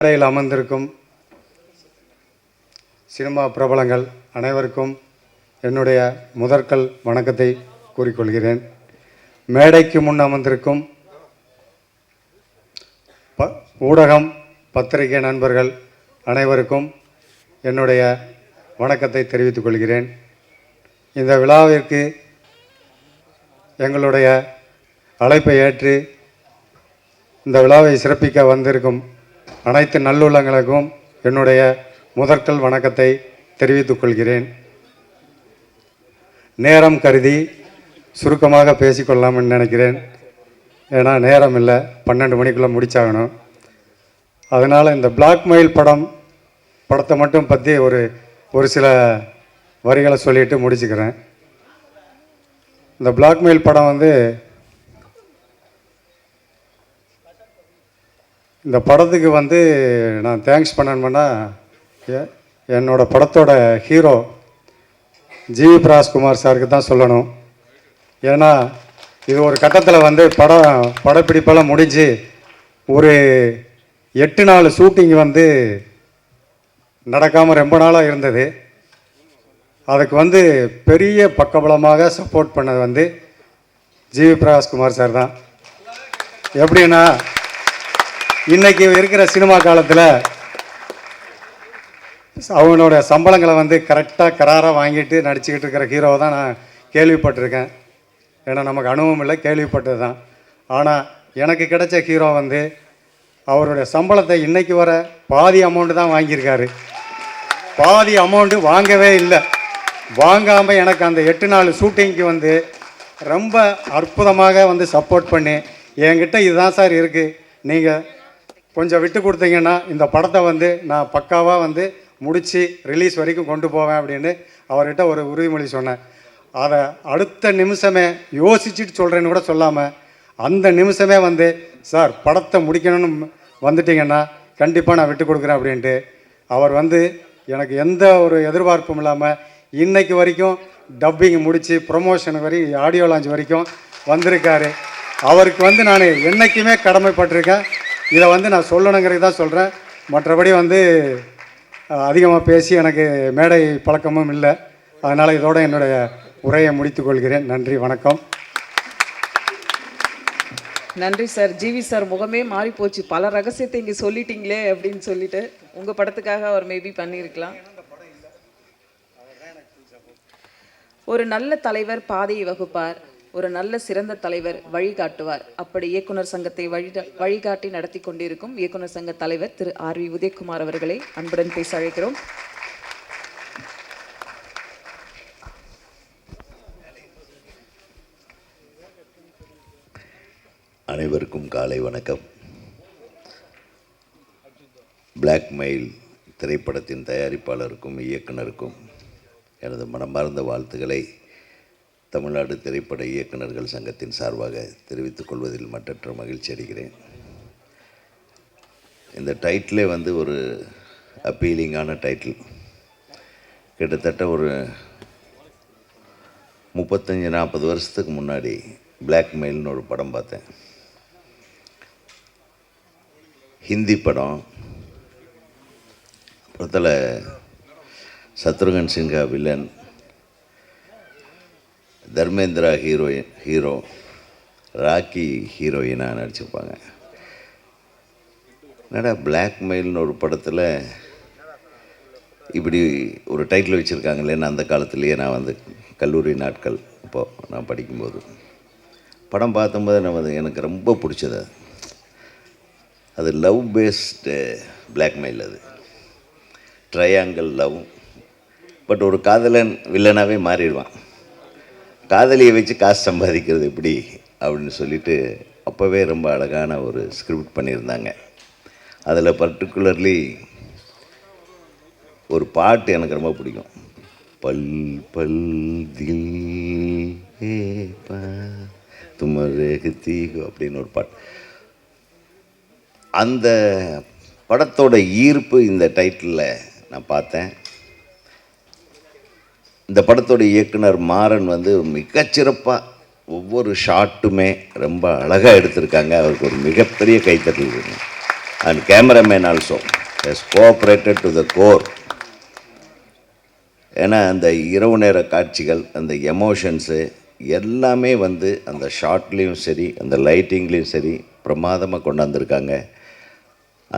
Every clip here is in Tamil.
மேடையில் அமர்ந்திருக்கும் சினிமா பிரபலங்கள் அனைவருக்கும் என்னுடைய முதற்கல் வணக்கத்தை கூறிக்கொள்கிறேன். மேடைக்கு முன் அமர்ந்திருக்கும் ஊடகம் பத்திரிகை நண்பர்கள் அனைவருக்கும் என்னுடைய வணக்கத்தை தெரிவித்துக் கொள்கிறேன். இந்த விழாவிற்கு எங்களுடைய அழைப்பை ஏற்று இந்த விழாவை சிறப்பிக்க வந்திருக்கும் அனைத்து நல்லுள்ளங்களுக்கும் என்னுடைய முதற்கல் வணக்கத்தை தெரிவித்துக் கொள்கிறேன். நேரம் கருதி சுருக்கமாக பேசிக்கொள்ளலாம்னு நினைக்கிறேன். ஏன்னா நேரம் இல்லை, 12 மணிக்குள்ளே முடிச்சாகணும். அதனால் இந்த பிளாக்மெயில் படத்தை மட்டும் பற்றி ஒரு சில வரிகளை சொல்லிட்டு முடிச்சுக்கிறேன். இந்த பிளாக்மெயில் படம் இந்த படத்துக்கு நான் தேங்க்ஸ் பண்ணணும்னா என்னோட படத்தோட ஹீரோ ஜிவி பிரகாஷ்குமார் சாருக்கு தான் சொல்லணும். ஏன்னா இது ஒரு கட்டத்தில் படப்பிடிப்பெல்லாம் முடிஞ்சு ஒரு 8 நாள் ஷூட்டிங் நடக்காமல் ரொம்ப நாளாக இருந்தது. அதுக்கு பெரிய பக்கபலமாக சப்போர்ட் பண்ணது ஜிவி பிரகாஷ்குமார் சார் தான். எப்படின்னா இன்றைக்கி இருக்கிற சினிமா காலத்தில் அவங்களோட சம்பளங்களை கரெக்டாக கராராக வாங்கிட்டு நடிச்சுக்கிட்டு இருக்கிற ஹீரோவை தான் நான் கேள்விப்பட்டிருக்கேன். ஏன்னா நமக்கு அனுபவம் இல்லை, கேள்விப்பட்டது தான். ஆனால் எனக்கு கிடைச்ச ஹீரோ அவருடைய சம்பளத்தை இன்றைக்கி வர பாதி அமௌண்ட்டு தான் வாங்கியிருக்காரு. பாதி அமௌண்ட்டு வாங்கவே இல்லை. வாங்காமல் எனக்கு அந்த 8 நாள் ஷூட்டிங்க்கு ரொம்ப அற்புதமாக சப்போர்ட் பண்ணி என்கிட்ட இதுதான் சார் இருக்குது, நீங்கள் கொஞ்சம் விட்டு கொடுத்தீங்கன்னா இந்த படத்தை நான் பக்காவாக முடித்து ரிலீஸ் வரைக்கும் கொண்டு போவேன் அப்படின்னு அவர்கிட்ட ஒரு உறுதிமொழி சொன்னேன். அதை அடுத்த நிமிஷமே யோசிச்சுட்டு சொல்கிறேன்னு கூட சொல்லாமல் அந்த நிமிஷமே சார் படத்தை முடிக்கணும்னு வந்துட்டிங்கன்னா கண்டிப்பாக நான் விட்டு கொடுக்குறேன் அப்படின்ட்டு அவர் எனக்கு எந்த ஒரு எதிர்பார்ப்பும் இல்லாமல் இன்றைக்கு வரைக்கும் டப்பிங் முடித்து ப்ரொமோஷன் வரைக்கும் ஆடியோ லான்ச் வரைக்கும் வந்திருக்காரு. அவருக்கு நான் என்றைக்குமே கடமைப்பட்டிருக்கேன். இதை நான் சொல்லணுங்கிறது தான் சொல்கிறேன். மற்றபடி அதிகமாக பேசி எனக்கு மேடை பழக்கமும் இல்லை. அதனால் இதோட என்னுடைய உரையை முடித்துக்கொள்கிறேன். நன்றி, வணக்கம். நன்றி சார். ஜிவி சார் முகமே மாறி போச்சு. பல ரகசியத்தை இங்கே சொல்லிட்டீங்களே அப்படின்னு சொல்லிட்டு உங்கள் படத்துக்காக அவர் மேபி பண்ணியிருக்கலாம். ஒரு நல்ல தலைவர் பாதையை வகுப்பார், ஒரு நல்ல சிறந்த தலைவர் வழிகாட்டுவார். அப்படி இயக்குனர் சங்கத்தை வழிகாட்டி நடத்தி கொண்டிருக்கும் இயக்குனர் சங்க தலைவர் திரு ஆர் வி உதயகுமார் அவர்களை அன்புடன் பேச அழைக்கிறோம். அனைவருக்கும் காலை வணக்கம். பிளாக்மெயில் திரைப்படத்தின் தயாரிப்பாளருக்கும் இயக்குனருக்கும் எனது மனமார்ந்த வாழ்த்துக்களை தமிழ்நாடு திரைப்பட இயக்குநர்கள் சங்கத்தின் சார்பாக தெரிவித்துக் கொள்வதில் மற்றற்ற மகிழ்ச்சி அடைகிறேன். இந்த டைட்டிலே ஒரு அப்பீலிங்கான டைட்டில். கிட்டத்தட்ட ஒரு 35-40 வருஷத்துக்கு முன்னாடி பிளாக்மெயில்னு ஒரு படம் பார்த்தேன். ஹிந்தி படம். படத்தில் சத்ருகன் சின்ஹா வில்லன், தர்மேந்திரா ஹீரோ, ராக்கி ஹீரோயினாக நடிச்சிருப்பாங்க. என்னடா பிளாக்மெயில்னு ஒரு படத்தில் இப்படி ஒரு டைட்டில் வச்சுருக்காங்களேன்னு அந்த காலத்துலேயே நான் கல்லூரி நாட்கள் இப்போது நான் படிக்கும்போது படம் பார்த்தம்போது எனக்கு ரொம்ப பிடிச்சது. அது லவ் பேஸ்டு பிளாக்மெயில். அது ட்ரையாங்கிள் லவ். பட் ஒரு காதலன் வில்லனாகவே மாறிடுவான். காதலியை வச்சு காசு சம்பாதிக்கிறது எப்படி அப்படின்னு சொல்லிட்டு அப்போவே ரொம்ப அழகான ஒரு ஸ்கிரிப்ட் பண்ணியிருந்தாங்க. அதில் பர்டிகுலர்லி ஒரு பாட்டு எனக்கு ரொம்ப பிடிக்கும். பல் பல் தில் துமரேகி அப்படின்னு ஒரு பாட்டு. அந்த படத்தோட ஈர்ப்பு இந்த டைட்டிலில் நான் பார்த்தேன். இந்த படத்தோட இயக்குனர் மாறன் மிகச்சிறப்பாக ஒவ்வொரு ஷாட்டுமே ரொம்ப அழகாக எடுத்திருக்காங்க. அவருக்கு ஒரு மிகப்பெரிய கைத்தட்டல். And cameraman also has cooperated to the core. ஏன்னா அந்த இரவு நேர காட்சிகள், அந்த எமோஷன்ஸு எல்லாமே வந்து அந்த ஷார்ட்லேயும் சரி, அந்த லைட்டிங்லேயும் சரி பிரமாதமாக கொண்டாந்துருக்காங்க.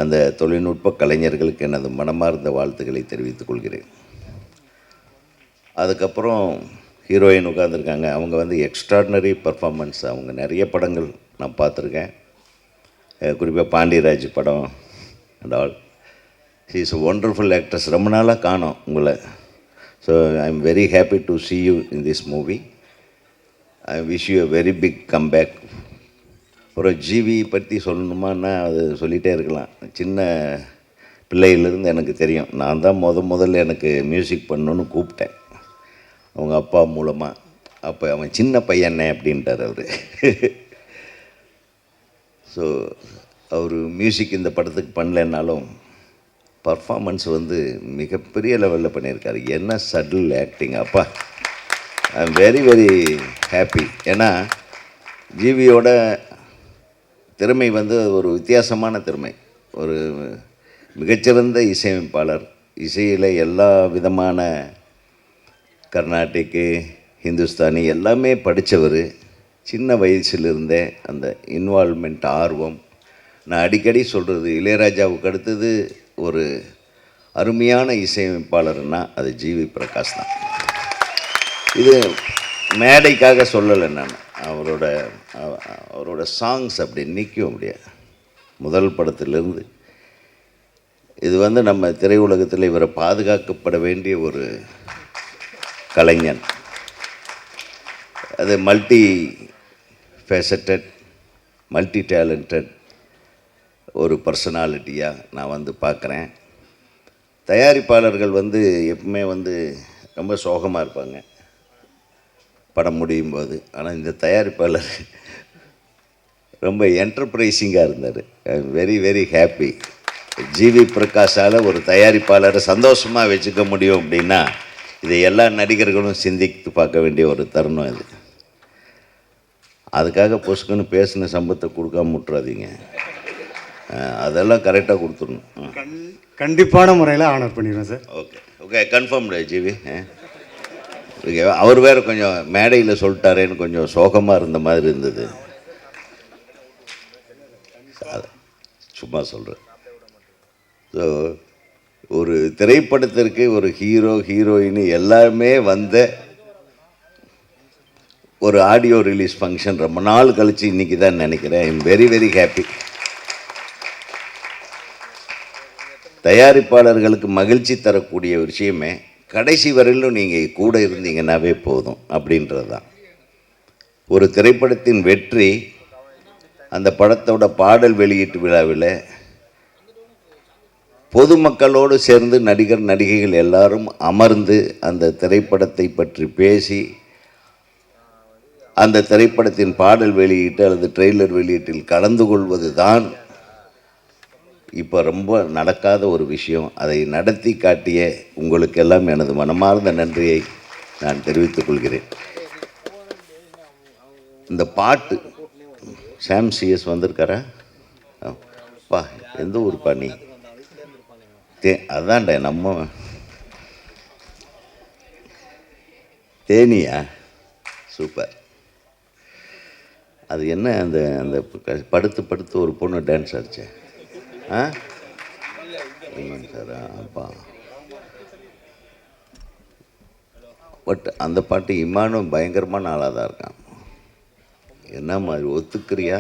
அந்த தொழில்நுட்ப கலைஞர்களுக்கு எனது மனமார்ந்த வாழ்த்துக்களை தெரிவித்துக் கொள்கிறேன். அதுக்கப்புறம் ஹீரோயின் உட்காந்துருக்காங்க. அவங்க வந்து எக்ஸ்ட்ராடினரி பர்ஃபார்மன்ஸ். அவங்க நிறைய படங்கள் நான் பார்த்துருக்கேன். குறிப்பாக பாண்டியராஜ் படம் and all. She is wonderful actress. ரொம்ப நாளாக காணோம் உங்களை. So I am very happy to see you in this movie. I wish you a very big comeback. அப்புறம் ஜிவி பற்றி சொல்லணுமான்னா அது சொல்லிகிட்டே இருக்கலாம். சின்ன பிள்ளையிலேருந்து எனக்கு தெரியும். நான் தான் முதல்ல எனக்கு மியூசிக் பண்ணணுன்னு கூப்பிட்டேன் அவங்க அப்பா மூலமாக. அப்போ அவன் சின்ன பையனே அப்படின்ட்டார் அவர். ஸோ அவர் மியூசிக் இந்த படத்துக்கு பண்ணலைன்னாலும் பர்ஃபார்மன்ஸ் வந்து மிகப்பெரிய லெவலில் பண்ணியிருக்காரு. என்ன சட்டில் ஆக்டிங் அப்பா. ஐ எம் வெரி வெரி ஹாப்பி. ஏன்னா ஜிவியோட திறமை வந்து ஒரு வித்தியாசமான திறமை. ஒரு மிகச்சிறந்த இசையமைப்பாளர். இசையில் எல்லா விதமான கர்நாடிக்கு, ஹிந்துஸ்தானி எல்லாமே படித்தவர். சின்ன வயசிலிருந்தே அந்த இன்வால்மெண்ட், ஆர்வம். நான் அடிக்கடி சொல்கிறது, இளையராஜாவுக்கு அடுத்தது ஒரு அருமையான இசையமைப்பாளர்னா அது ஜிவி பிரகாஷ் தான். இது மேடைக்காக சொல்லலை நான். அவரோட சாங்ஸ் அப்படி நிற்க முடியாது. முதல் படத்திலிருந்து இது வந்து நம்ம திரையுலகத்தில் இவரை பாதுகாக்கப்பட வேண்டிய ஒரு கலைஞன். அது மல்டி ஃபேசட்டட், மல்டி டேலண்டட் ஒரு பர்சனாலிட்டியாக நான் வந்து பார்க்குறேன். தயாரிப்பாளர்கள் வந்து எப்பவுமே வந்து ரொம்ப சோகமாக இருப்பாங்க படம் முடியும் போது. ஆனால் இந்த தயாரிப்பாளர் ரொம்ப என்டர்பிரைசிங்காக இருந்தார். I am very very happy. GV பிரகாஷால் ஒரு தயாரிப்பாளரை சந்தோஷமாக வச்சுக்க முடியும் அப்படின்னா இதை எல்லா நடிகர்களும் சிந்தித்து பார்க்க வேண்டிய ஒரு தருணம் இது. அதுக்காக பொசுக்குன்னு பேசின சம்பத்தை கொடுக்காம விட்டுறாதீங்க. அதெல்லாம் கரெக்டாக கொடுத்துடணும். கண்டிப்பான முறையில் ஆனர் பண்ணிடுவேன் sir. Okay okay, confirmed GV. Okay, அவர் வேறு கொஞ்சம் மேடையில் சொல்லிட்டாரேன்னு கொஞ்சம் சோகமாக இருந்த மாதிரி இருந்தது. சும்மா சொல்கிறேன். ஸோ ஒரு திரைப்படத்திற்கு ஒரு ஹீரோ, ஹீரோயின் எல்லாருமே வந்த ஒரு ஆடியோ ரிலீஸ் ஃபங்க்ஷன் ரொம்ப நாள் கழித்து இன்றைக்கி தான் நினைக்கிறேன். I am very very happy. தயாரிப்பாளர்களுக்கு மகிழ்ச்சி தரக்கூடிய விஷயமே கடைசி வரையிலும் நீங்கள் கூட இருந்தீங்கன்னாவே போதும் அப்படின்றது தான். ஒரு திரைப்படத்தின் வெற்றி அந்த படத்தோட பாடல் வெளியீட்டு விழாவில் பொதுமக்களோடு சேர்ந்து நடிகர் நடிகைகள் எல்லாரும் அமர்ந்து அந்த திரைப்படத்தை பற்றி பேசி அந்த திரைப்படத்தின் பாடல் வெளியீட்டு அல்லது ட்ரெய்லர் வெளியீட்டில் கலந்து கொள்வது தான் இப்போ ரொம்ப நடக்காத ஒரு விஷயம். அதை நடத்தி காட்டிய உங்களுக்கெல்லாம் எனது மனமார்ந்த நன்றியை நான் தெரிவித்துக் கொள்கிறேன். இந்த பாட்டு சாம் சிஎஸ் வந்திருக்காரா? பா, எந்த ஊர் பாணி? அதான்டா நம்ம தேனியா? சூப்பர். அது என்ன அந்த அந்த படுத்து படுத்து ஒரு பொண்ணு டான்ஸ் ஆடிச்சேன். சார் அப்பா, பட் அந்த பாட்டு இமானும் பயங்கரமான ஆளாக தான் இருக்கான். என்ன மாதிரி ஒத்துக்கிறியா?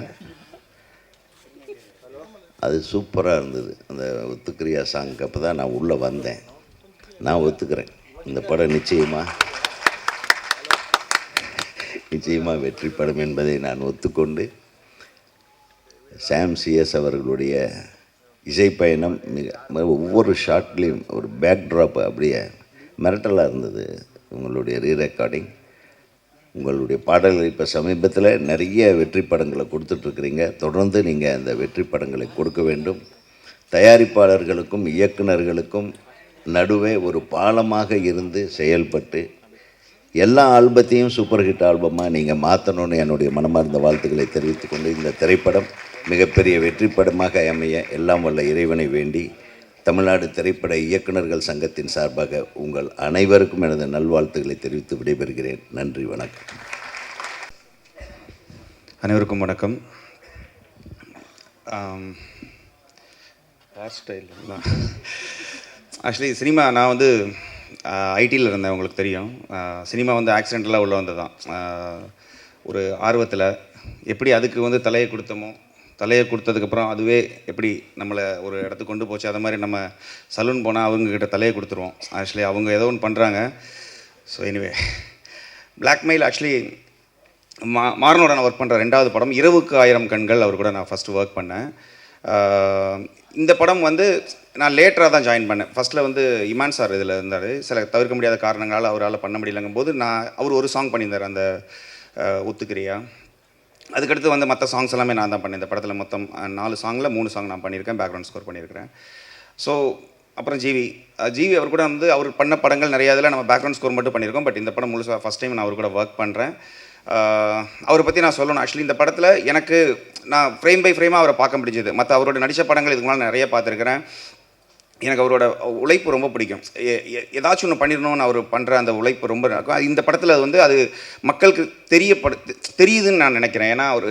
அது சூப்பராக இருந்தது அந்த ஒத்துக்கிறியா சாங். அப்போ தான் நான் உள்ளே வந்தேன். நான் ஒத்துக்கிறேன், இந்த படம் நிச்சயமாக வெற்றி படம் என்பதை நான் ஒத்துக்கொண்டு சாம் சிஎஸ் அவர்களுடைய இசைப்பயணம் ஒவ்வொரு ஷாட்லேயும் ஒரு பேக்ட்ராப் அப்படியே மிரட்டலாக இருந்தது. உங்களுடைய ரீரெக்கார்டிங், உங்களுடைய பாடல்கள் இப்போ சமீபத்தில் நிறைய வெற்றி படங்களை கொடுத்துட்ருக்குறீங்க. தொடர்ந்து நீங்கள் அந்த வெற்றி படங்களை கொடுக்க வேண்டும். தயாரிப்பாளர்களுக்கும் இயக்குநர்களுக்கும் நடுவே ஒரு பாலமாக இருந்து செயல்பட்டு எல்லா ஆல்பத்தையும் சூப்பர் ஹிட் ஆல்பமாக நீங்கள் மாற்றணுன்னு என்னுடைய மனமார்ந்த வாழ்த்துக்களை தெரிவித்துக்கொண்டு இந்த திரைப்படம் மிகப்பெரிய வெற்றி படமாக அமைய எல்லாம் வல்ல இறைவனை வேண்டி தமிழ்நாடு திரைப்பட இயக்குநர்கள் சங்கத்தின் சார்பாக உங்கள் அனைவருக்கும் எனது நல்வாழ்த்துக்களை தெரிவித்து விடைபெறுகிறேன். நன்றி, வணக்கம். அனைவருக்கும் வணக்கம். ஹேர் ஸ்டைல் ஆக்சுவலி சினிமா நான் வந்து ஐடியில் இருந்தேன், உங்களுக்கு தெரியும். சினிமா வந்து ஆக்சிடென்டலாக உள்ள வந்து தான் ஒரு ஆர்வத்தில் எப்படி அதுக்கு வந்து தலையை கொடுத்தோமோ, தலையை கொடுத்ததுக்கப்புறம் அதுவே எப்படி நம்மளை ஒரு இடத்துக்கு கொண்டு போச்சு. அது மாதிரி நம்ம சலூன் போனால் அவங்கக்கிட்ட தலையை கொடுத்துருவோம். ஆக்சுவலி அவங்க ஏதோ ஒன்று பண்ணுறாங்க. ஸோ எனிவே பிளாக்மெயில் ஆக்சுவலி மாறனோட நான் ஒர்க் பண்ணுற 2வது படம் இரவுக்கு 1000 கண்கள். அவர் கூட நான் ஃபஸ்ட்டு ஒர்க் பண்ணேன். இந்த படம் வந்து நான் லேட்டராக தான் ஜாயின் பண்ணேன். ஃபஸ்ட்டில் வந்து இமான் சார் இதில் இருந்தார். சில தவிர்க்க முடியாத காரணங்களால் அவரால் பண்ண முடியலங்கும் போது அவர் ஒரு சாங் பண்ணியிருந்தார், அந்த ஒத்துக்கிறியா. அதுக்கடுத்து வந்து மற்ற சாங்ஸ் எல்லாமே நான் தான் பண்ணேன். இந்த படத்தில் மொத்தம் 4 சாங்கில் 3 சாங் நான் பண்ணியிருக்கேன், பேக்ரவுண்ட் ஸ்கோர் பண்ணியிருக்கிறேன். ஸோ அப்புறம் ஜிவி அவர் கூட வந்து அவர் பண்ண படங்கள் நிறையா இதில் நம்ம பேக்ரவுண்ட் ஸ்கோர் மட்டும் பண்ணியிருக்கோம். பட் இந்த படம் முழுசாக ஃபஸ்ட் டைம் நான் அவர் கூட ஒர்க் பண்ணுறேன். அவரை பற்றி நான் சொல்லணும். ஆக்சுவலி இந்த படத்தில் எனக்கு நான் ஃப்ரேம் பை ஃப்ரேமாக அவரை பார்க்க முடிஞ்சது. மற்ற அவரோட நடித்த படங்கள் இதுக்கு மேலே நிறைய பார்த்துருக்கிறேன். எனக்கு அவரோட உழைப்பு ரொம்ப பிடிக்கும். ஏதாச்சும் ஒன்று பண்ணிடணும்னு அவர் பண்ணுற அந்த உழைப்பு ரொம்ப இருக்கும். இந்த படத்தில் அது வந்து அது மக்களுக்கு தெரியுதுன்னு நான் நினைக்கிறேன். ஏன்னா அவர்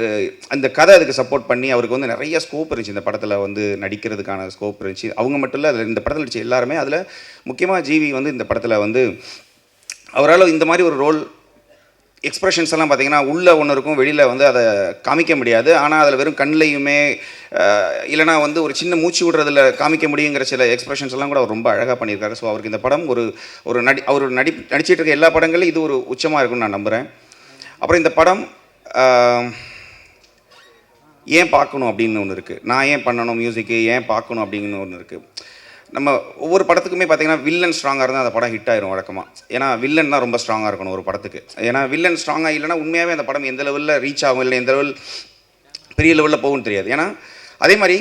அந்த கதை அதுக்கு சப்போர்ட் பண்ணி அவருக்கு வந்து நிறைய ஸ்கோப் இருந்துச்சு. இந்த படத்தில் வந்து நடிக்கிறதுக்கான ஸ்கோப் இருந்துச்சு. அவங்க மட்டும் இல்லை, அதில் இந்த படத்தில் நடிச்ச எல்லாருமே. அதில் முக்கியமாக ஜிவி வந்து இந்த படத்தில் வந்து அவரால் இந்த மாதிரி ஒரு ரோல் எக்ஸ்ப்ரெஷன்ஸ் எல்லாம் பார்த்தீங்கன்னா உள்ளே ஒன்று இருக்கும், வெளியில் வந்து அதை காமிக்க முடியாது. ஆனால் அதில் வெறும் கண்ணிலையுமே இல்லைனா வந்து ஒரு சின்ன மூச்சு விடுறதில் காமிக்க முடியுங்கிற சில எக்ஸ்ப்ரெஷன்ஸ் எல்லாம் கூட அவர் ரொம்ப அழகாக பண்ணியிருக்காரு. ஸோ அவருக்கு இந்த படம் ஒரு நடிச்சிட்டு இருக்க எல்லா படங்களும் இது ஒரு உச்சமாக இருக்கும்னு நான் நம்புகிறேன். அப்புறம் இந்த படம் ஏன் பார்க்கணும் அப்படின்னு ஒன்று இருக்குது. நான் ஏன் பண்ணணும் மியூசிக்கு, ஏன் பார்க்கணும் அப்படின்னு ஒன்று இருக்குது. நம்ம ஒவ்வொரு படத்துக்குமே பார்த்தீங்கன்னா வில்லன் ஸ்ட்ராங்காக இருந்தால் அந்த படம் ஹிட் ஆயிரும் வழக்கமாக. ஏன்னா வில்லன் தான் ரொம்ப ஸ்ட்ராங்காக இருக்கணும் ஒரு படத்துக்கு. ஏன்னா வில்லன் ஸ்ட்ராங்காக இல்லைனா உண்மையாகவே அந்த படம் எந்த லெவலில் ரீச் ஆகும், இல்லை எந்த லெவல் பெரிய லெவலில் போகும்னு தெரியாது. ஏன்னா அதே மாதிரி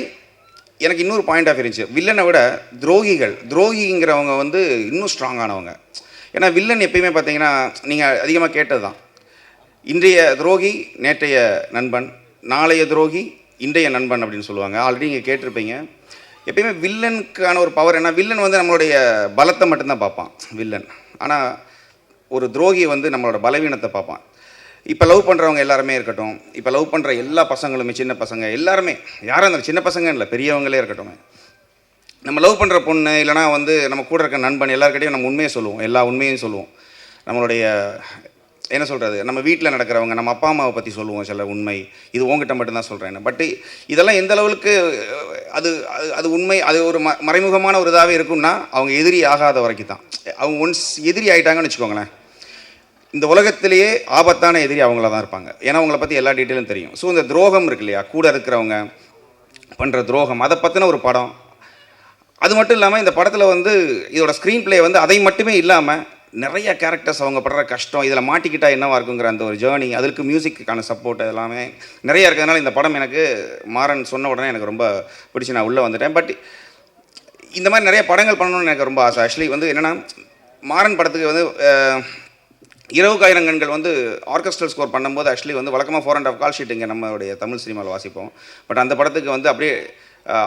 எனக்கு இன்னொரு பாயிண்ட் ஆஃப் இருந்துச்சு. வில்லனை விட துரோகிங்கிறவங்க வந்து இன்னும் ஸ்ட்ராங்கானவங்க. ஏன்னா வில்லன் எப்பயுமே பார்த்தீங்கன்னா நீங்கள் அதிகமாக கேட்டது தான், இன்றைய துரோகி நேற்றைய நண்பன், நாளைய துரோகி இன்றைய நண்பன் அப்படின்னு சொல்லுவாங்க. ஆல்ரெடி நீங்கள் கேட்டிருப்பீங்க. எப்பயுமே வில்லனுக்கான ஒரு பவர் என்ன, வில்லன் வந்து நம்மளுடைய பலத்தை மட்டும்தான் பார்ப்பான் வில்லன். ஆனால் ஒரு துரோகி வந்து நம்மளோட பலவீனத்தை பார்ப்பான். இப்போ லவ் பண்ணுறவங்க எல்லாருமே இருக்கட்டும், இப்போ லவ் பண்ணுற எல்லா பசங்களுமே, சின்ன பசங்க எல்லாருமே, யாரும் அந்த சின்ன பசங்க இல்லை, பெரியவங்களே இருக்கட்டும், நம்ம லவ் பண்ணுற பொண்ணு இல்லைனா வந்து நம்ம கூட இருக்க நண்பன் எல்லாருக்கிட்டையும் நம்ம உண்மையை சொல்லுவோம், எல்லா உண்மையும் சொல்லுவோம். நம்மளுடைய என்ன சொல்கிறது, நம்ம வீட்டில் நடக்கிறவங்க, நம்ம அப்பா அம்மாவை பற்றி சொல்லுவோம் சில உண்மை, இது உங்ககிட்ட மட்டும்தான் சொல்கிறேன். பட் இதெல்லாம் எந்த அளவுக்கு அது அது உண்மை, அது ஒரு மறைமுகமான ஒரு இதாகவே இருக்குன்னா அவங்க எதிரி ஆகாத வரைக்கும் தான். அவங்க ஒன்ஸ் எதிரி ஆகிட்டாங்கன்னு வச்சுக்கோங்களேன், இந்த உலகத்திலேயே ஆபத்தான எதிரி அவங்கள தான் இருப்பாங்க. ஏன்னா அவங்கள பற்றி எல்லா டீட்டெயிலும் தெரியும். ஸோ இந்த துரோகம் இருக்கு இல்லையா, கூட இருக்கிறவங்க பண்ணுற துரோகம், அதை பற்றின ஒரு படம். அது மட்டும் இல்லாமல் இந்த படத்தில் வந்து இதோட ஸ்க்ரீன் பிளே வந்து அதை மட்டுமே இல்லாமல் நிறைய கேரக்டர்ஸ் அவங்க படுற கஷ்டம், இதில் மாட்டிக்கிட்டா என்னவாக இருக்குங்கிற அந்த ஒரு ஜேர்னி, அதற்கு மியூசிக்கான சப்போர்ட் எல்லாமே நிறையா இருக்கிறதுனால இந்த படம் எனக்கு மாறன் சொன்ன உடனே எனக்கு ரொம்ப பிடிச்சி நான் உள்ளே வந்துட்டேன். பட் இந்த மாதிரி நிறைய படங்கள் பண்ணணும்னு எனக்கு ரொம்ப ஆசை. ஆக்சுவலி வந்து என்னென்னா, மாறன் படத்துக்கு வந்து இரவுக்கு 1000 கண்கள் வந்து ஆர்கெஸ்ட்ரல் ஸ்கோர் பண்ணும்போது ஆக்சுவலி வந்து வழக்கமாக 4.5 கால் ஷீட் இங்கே நம்மளுடைய தமிழ் சினிமாவில் வாசிப்போம். பட் அந்த படத்துக்கு வந்து அப்படியே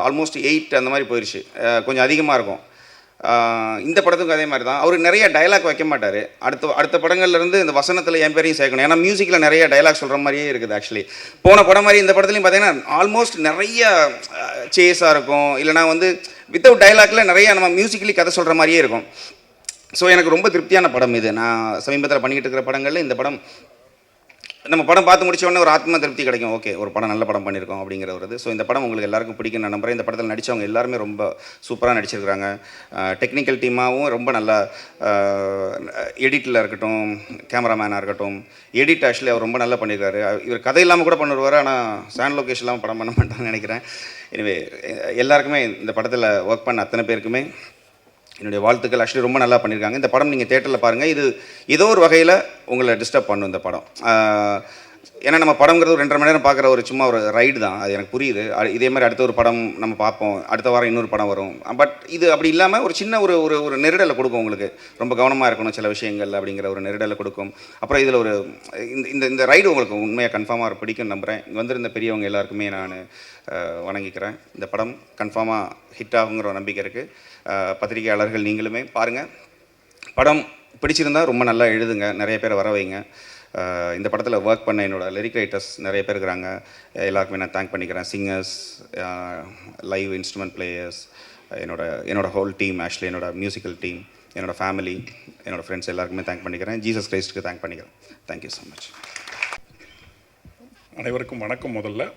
ஆல்மோஸ்ட் 8 அந்த மாதிரி போயிடுச்சு, கொஞ்சம் அதிகமாக இருக்கும். இந்த படத்துக்கும் அதே மாதிரி தான். அவர் நிறைய டைலாக் வைக்க மாட்டார். அடுத்த படங்கள்லேருந்து இந்த வசனத்தில் என் பேரையும் சேர்க்கணும். ஏன்னா மியூசிக்கில் நிறைய டைலாக் சொல்கிற மாதிரியே இருக்குது. ஆக்சுவலி போன படம் மாதிரி இந்த படத்துலையும் பார்த்தீங்கன்னா ஆல்மோஸ்ட் நிறைய சேஸாக இருக்கும், இல்லைனா வந்து வித்தவுட் டைலாக்ல நிறைய நம்ம மியூசிக்கலி கதை சொல்கிற மாதிரியே இருக்கும். ஸோ எனக்கு ரொம்ப திருப்தியான படம் இது. நான் சமீபத்தில் பண்ணிக்கிட்டு இருக்கிற படங்களில் இந்த படம், நம்ம படம் பார்த்து முடிச்ச உடனே ஒரு ஆத்ம திருப்தி கிடைக்கும். ஓகே, ஒரு படம் நல்ல படம் பண்ணியிருக்கோம் அப்படிங்கிற ஒரு இது. ஸோ இந்த படம் உங்களுக்கு எல்லாருக்கும் பிடிக்கும் நான் நம்புறேன். இந்த படத்தில் நடித்தவங்க எல்லாருமே ரொம்ப சூப்பராக நடிச்சிருக்கிறாங்க. டெக்னிக்கல் டீமாகவும் ரொம்ப நல்லா, எடிட்டில் இருக்கட்டும், கேமராமேனாக இருக்கட்டும், எடிட் ஆக்சுவலி அவர் ரொம்ப நல்லா பண்ணியிருக்காரு. இவர் கதை இல்லாமல் கூட பண்ணுவார், ஆனால் சாண்ட் லொகேஷன் இல்லாமல் படம் பண்ண மாட்டாங்கன்னு நினைக்கிறேன். எனவே எல்லாருக்குமே இந்த படத்தில் ஒர்க் பண்ண அத்தனை பேருக்குமே என்னுடைய வாழ்த்துக்கள். ஆக்சுவலி ரொம்ப நல்லா பண்ணியிருக்காங்க. இந்த படம் நீங்கள் தேட்டரில் பாருங்கள். இது ஏதோ ஒரு வகையில் உங்களை டிஸ்டர்ப் பண்ணும் இந்த படம். ஏன்னா நம்ம படங்கிறது ஒரு 2.5 மணி நேரம் பார்க்குற ஒரு சும்மா ஒரு ரைடு தான், அது எனக்கு புரியுது. இதே மாதிரி அடுத்த ஒரு படம் நம்ம பார்ப்போம், அடுத்த வாரம் இன்னொரு படம் வரும். பட் இது அப்படி இல்லாமல் ஒரு சின்ன ஒரு ஒரு ஒரு நெருடலை கொடுக்கும் உங்களுக்கு. ரொம்ப கவனமாக இருக்கணும் சில விஷயங்கள் அப்படிங்கிற ஒரு நெருடலை கொடுக்கும். அப்புறம் இதில் ஒரு இந்த இந்த ரைடு உங்களுக்கு உண்மையாக கன்ஃபார்மாக பிடிக்கும் நம்புகிறேன். இங்கே வந்திருந்த பெரியவங்க எல்லாருக்குமே நான் வணங்கிக்கிறேன். இந்த படம் கன்ஃபார்மாக ஹிட் ஆகுங்கிற ஒரு நம்பிக்கை இருக்குது. பத்திரிகையாளர்கள் நீங்களுமே பாருங்கள். படம் பிடிச்சிருந்தா ரொம்ப நல்லா எழுதுங்க, நிறைய பேரை வர வைங்க. இந்த படத்தில் ஒர்க் பண்ண என்னோடய லிரிக் ரைட்டர்ஸ் நிறைய பேர் இருக்கிறாங்க, எல்லாருக்குமே நான் தேங்க் பண்ணிக்கிறேன். சிங்கர்ஸ், லைவ் இன்ஸ்ட்ருமெண்ட் பிளேயர்ஸ், என்னோட ஹோல் டீம், ஆக்சுவலி என்னோட மியூசிக்கல் டீம், என்னோடய ஃபேமிலி, என்னோடய ஃப்ரெண்ட்ஸ் எல்லாருக்குமே தேங்க் பண்ணிக்கிறேன். ஜீசஸ் கிரைஸ்ட்டுக்கு தேங்க் பண்ணிக்கிறேன். Thank you so much. அனைவருக்கும் வணக்கம். முதல்ல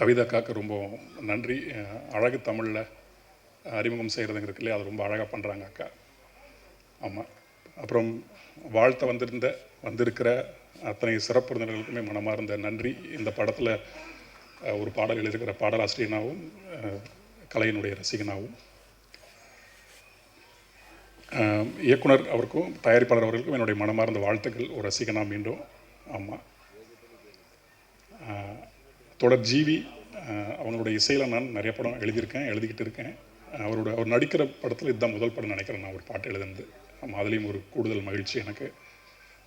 கவிதாக்காக்கு ரொம்ப நன்றி. அழகு தமிழில் அறிமுகம் செய்கிறதுங்க இருக்கு இல்லையா, அது ரொம்ப அழகாக பண்ணுறாங்க அக்கா. ஆமாம். அப்புறம் வாழ்த்த வந்திருக்கிற அத்தனை சிறப்பு விருந்தினர்களுக்குமே மனமார்ந்த நன்றி. இந்த படத்தில் ஒரு பாடல் எழுதியிருக்கிற பாடலாசிரியனாகவும் கலையினுடைய ரசிகனாகவும் இயக்குனர் அவருக்கும் தயாரிப்பாளர் அவர்களுக்கும் என்னுடைய மனமார்ந்த வாழ்த்துக்கள். ஒரு ரசிகனா மீண்டும். ஆமாம். தொடர் ஜீவி அவங்களுடைய இசையில் நான் நிறைய படம் எழுதிக்கிட்டு இருக்கேன். அவர் நடிக்கிற படத்தில் இதுதான் முதல் படம் நினைக்கிறேன் நான் ஒரு பாட்டு எழுதுனது. ஆமாம், அதுலேயும் ஒரு கூடுதல் மகிழ்ச்சி எனக்கு.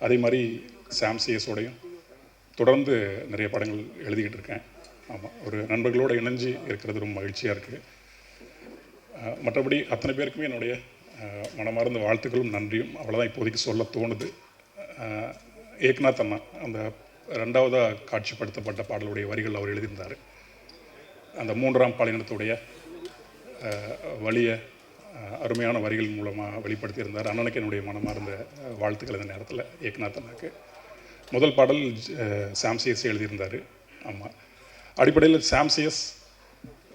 அதே மாதிரி சாம் சிஎஸோடையும் தொடர்ந்து நிறைய படங்கள் எழுதிக்கிட்டு இருக்கேன். ஆமாம், ஒரு நண்பர்களோடு இணைஞ்சு இருக்கிறது ரொம்ப மகிழ்ச்சியாக இருக்குது. மற்றபடி அத்தனை பேருக்குமே என்னுடைய மனமார்ந்த வாழ்த்துக்களும் நன்றியும். அவ்வளோதான் இப்போதைக்கு சொல்ல தோணுது. ஏக்நாத் அண்ணா அந்த 2வதாக காட்சிப்படுத்தப்பட்ட பாடலுடைய வரிகள் அவர் எழுதியிருந்தார். அந்த 3ஆம் பாலினத்துடைய வழியை அருமையான வரிகள் மூலமாக வெளிப்படுத்தியிருந்தார். அண்ணனுக்கு என்னுடைய மனமார்ந்த வாழ்த்துக்கள் இந்த நேரத்தில். ஏக்நாத் அண்ணாக்கு முதல் பாடல் சாம் சிஎஸ் எழுதியிருந்தார். ஆமாம், அடிப்படையில் சாம் சிஎஸ்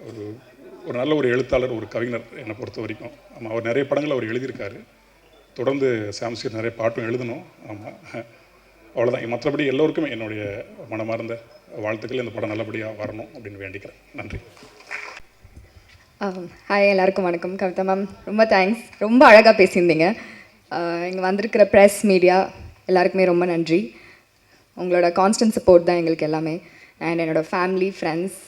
ஒரு நல்ல ஒரு எழுத்தாளர், ஒரு கவிஞர் என்னை பொறுத்த வரைக்கும். ஆமாம், அவர் நிறைய படங்கள் அவர் எழுதியிருக்காரு. தொடர்ந்து சாம் சிஎஸ் நிறைய பாட்டும் எழுதணும். ஆமாம், அவ்வளோதான். மற்றபடி எல்லோருக்குமே என்னுடைய மனமார்ந்த வாழ்த்துக்கள். இந்த படம் நல்லபடியாக வரணும் அப்படின்னு வேண்டிக்கிறேன். நன்றி. ஹாய், எல்லாருக்கும் வணக்கம். கவிதா மேம் ரொம்ப தேங்க்ஸ், ரொம்ப அழகாக பேசியிருந்தீங்க. இங்கே வந்திருக்கிற ப்ரெஸ், மீடியா எல்லாருக்குமே ரொம்ப நன்றி. உங்களோட கான்ஸ்டன்ட் சப்போர்ட் தான் எங்களுக்கு எல்லாமே. அண்ட் என்னோடய ஃபேமிலி, ஃப்ரெண்ட்ஸ்,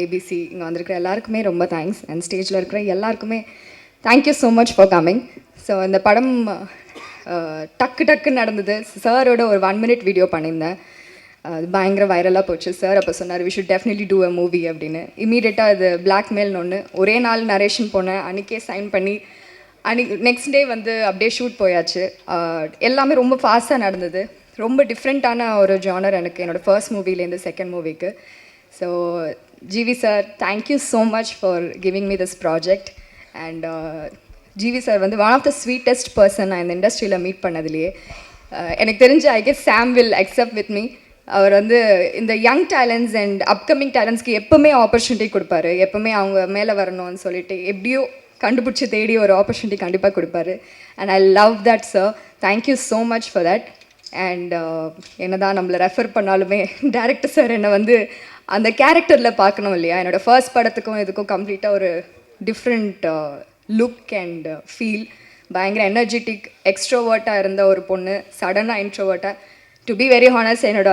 ஏபிசி இங்கே வந்திருக்கிற எல்லாருக்குமே ரொம்ப தேங்க்ஸ். அண்ட் ஸ்டேஜில் இருக்கிற எல்லாருக்குமே thank you so much for coming. So இந்த படம் டக்குன்னு நடந்தது. சாரோட ஒரு 1 minute வீடியோ பண்ணியிருந்தேன். அது பயங்கர வைரலாக போச்சு. சார் அப்போ சொன்னார் we should definitely do a movie அப்படின்னு. இமீடியட்டாக அது பிளாக்மெயில்னு ஒன்று ஒரே நாள் நரேஷன் போனேன். அன்றைக்கே சைன் பண்ணி நெக்ஸ்ட் டே வந்து அப்படியே ஷூட் போயாச்சு. எல்லாமே ரொம்ப ஃபாஸ்ட்டாக நடந்தது. ரொம்ப டிஃப்ரெண்ட்டான ஒரு ஜானர் எனக்கு என்னோடய ஃபர்ஸ்ட் மூவிலேருந்து செகண்ட் மூவிக்கு. So GV sir, thank you so much for giving me this project. And GV sir வந்து one of the sweetest person நான் இந்த இண்டஸ்ட்ரியில் மீட் பண்ணதுலேயே. எனக்கு தெரிஞ்சு I guess Sam will accept with me. அவர் வந்து இந்த யங் டேலண்ட்ஸ் அண்ட் அப்கமிங் டேலண்ட்ஸ்க்கு எப்போவுமே ஆப்பர்ச்சுனிட்டி கொடுப்பாரு. எப்போவுமே அவங்க மேலே வரணும்னு சொல்லிட்டு எப்படியோ கண்டுபிடிச்சி தேடி ஒரு ஆப்பர்ச்சுனிட்டி கண்டிப்பாக கொடுப்பாரு. And I love that sir. Thank you so much for that. And என்ன தான் நம்மளை ரெஃபர் பண்ணாலுமே டேரக்டர் சார் என்னை வந்து அந்த கேரக்டரில் பார்க்கணும் இல்லையா. என்னோடய ஃபர்ஸ்ட் படத்துக்கும் இதுக்கும் கம்ப்ளீட்டாக ஒரு டிஃப்ரெண்ட் லுக் அண்ட் ஃபீல். பயங்கர எனர்ஜெட்டிக் எக்ஸ்ட்ரோவர்ட்டாக இருந்த ஒரு பொண்ணு சடனாக இன்ட்ரோவர்ட்டாக. டு பி வெரி ஹானஸ்ட், என்னோட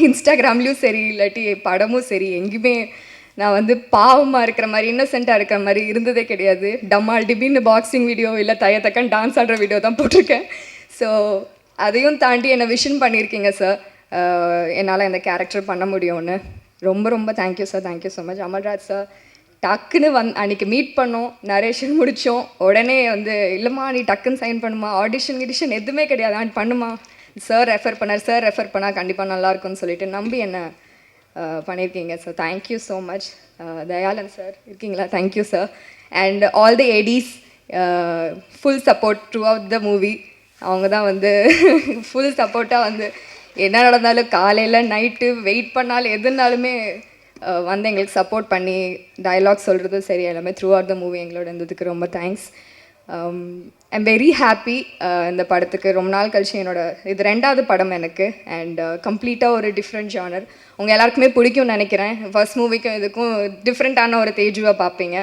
இன்ஸ்டாகிராம்லேயும் சரி இல்லாட்டி படமும் சரி எங்கேயுமே நான் வந்து பாவமாக இருக்கிற மாதிரி, இன்னசென்ட்டாக இருக்கிற மாதிரி இருந்ததே கிடையாது. டம்மால் டிபின்னு பாக்ஸிங் வீடியோ இல்லை தக்கன் டான்ஸ் ஆடுற வீடியோ தான் போட்டிருக்கேன். ஸோ அதையும் தாண்டி என்னை விஷன் பண்ணியிருக்கீங்க சார், என்னால் இந்த கேரக்டர் பண்ண முடியும்னு. ரொம்ப ரொம்ப thank you sir. Thank you so much. Amalraj sir டக்குன்னு அன்றைக்கி மீட் பண்ணோம், நரேஷன் முடித்தோம். உடனே வந்து இல்லைம்மா நீ டக்குன்னு சைன் பண்ணுமா, ஆடிஷன் எதுவுமே கிடையாது, பண்ணுமா. சார் ரெஃபர் பண்ணால் கண்டிப்பாக நல்லாயிருக்கும்னு சொல்லிட்டு நம்பி என்ன பண்ணியிருக்கீங்க sir. Thank you so much. Dhayalan sir இருக்கீங்களா? Thank you sir. And all the ADs full support throughout the movie. அவங்க தான் வந்து ஃபுல் சப்போர்ட்டாக வந்து என்ன நடந்தாலும் காலையில் நைட்டு வெயிட் பண்ணாலும் எதுனாலுமே வந்து எங்களுக்கு சப்போர்ட் பண்ணி டயலாக் சொல்கிறது சரி எல்லாமே த்ரூ அவுட் த மூவி எங்களோட இருந்ததுக்கு ரொம்ப தேங்க்ஸ். I'm very happy. இந்த படத்துக்கு ரொம்ப நாள் கழிச்சு இது 2வது படம் எனக்கு. அண்ட் கம்ப்ளீட்டாக ஒரு டிஃப்ரெண்ட் ஜானர். உங்கள் எல்லாருக்குமே பிடிக்கும்னு நினைக்கிறேன். ஃபர்ஸ்ட் மூவிக்கும் இதுக்கும் டிஃப்ரெண்ட்டான ஒரு தேஜுவாக பார்ப்பீங்க.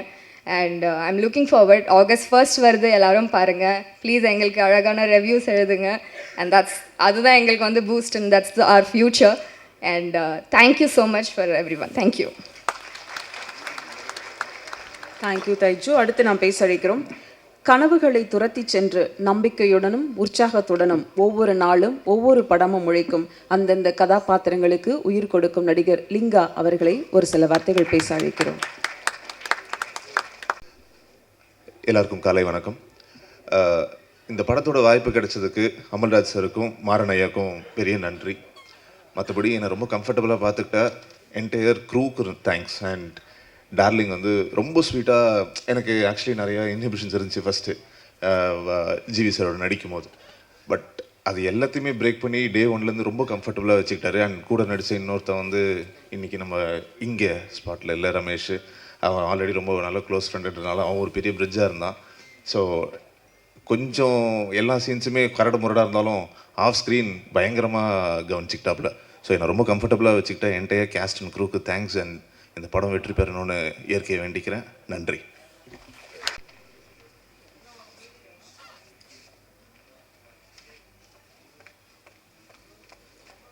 And I am looking forward. August 1 வருது, எல்லோரும் பாருங்கள் ப்ளீஸ். எங்களுக்கு அழகான ரிவ்யூஸ் எழுதுங்க. அண்ட் அதுதான் எங்களுக்கு வந்து boost and that's our future. And thank you so much for everyone. Thank you. Thank you Thaiju. அடுத்து நாம் பேச அழைக்கிறோம். கனவுகளை துரத்தி சென்று நம்பிக்கையுடனும் உற்சாகத்துடனும் ஒவ்வொரு நாளும் ஒவ்வொரு படமும் உழைக்கும் அந்தந்த கதாபாத்திரங்களுக்கு உயிர் கொடுக்கும் நடிகர் லிங்கா அவர்களை ஒரு சில வார்த்தைகள் பேச அழைக்கிறோம். எல்லாருக்கும் காலை வணக்கம். இந்த படத்தோட வாய்ப்பு கிடைச்சதுக்கு அமல்ராஜ் சாருக்கும் மாறன் ஐயாக்கும் பெரிய நன்றி. மற்றபடி என்னை ரொம்ப கம்ஃபர்டபுளாக பார்த்துக்கிட்ட என்டையர் க்ரூக்கு தேங்க்ஸ். அண்ட் டார்லிங் வந்து ரொம்ப ஸ்வீட்டாக, எனக்கு ஆக்சுவலி நிறையா இன்ஹிபிஷன்ஸ் இருந்துச்சு ஃபஸ்ட்டு ஜிவி சாரோட நடிக்கும் போது. பட் அது எல்லாத்தையுமே பிரேக் பண்ணி டே ஒன்லேருந்து ரொம்ப கம்ஃபர்டபுளாக வச்சுக்கிட்டாரு. அண்ட் கூட நடித்த இன்னொருத்தன் வந்து இன்றைக்கி நம்ம இங்கே ஸ்பாட்டில் இல்லை, ரமேஷ். அவன் ஆல்ரெடி ரொம்ப நல்ல க்ளோஸ் ஃப்ரெண்டுன்றனால அவன் ஒரு பெரிய பிரிட்ஜாக இருந்தான். ஸோ கொஞ்சம் எல்லா சீன்ஸுமே கரடு முரடாக இருந்தாலும் ஆஃப் ஸ்க்ரீன் பயங்கரமாக கவனிச்சிக்கிட்டாப்புல. ஸோ என்னை ரொம்ப கம்ஃபர்டபுளாக வச்சுக்கிட்டேன். என்டையர் கேஸ்ட் அண்ட் க்ரூக்கு தேங்க்ஸ். அண்ட் இந்த படம் வெற்றி பெறணும்னு இயற்கையை வேண்டிக்கிறேன். நன்றி.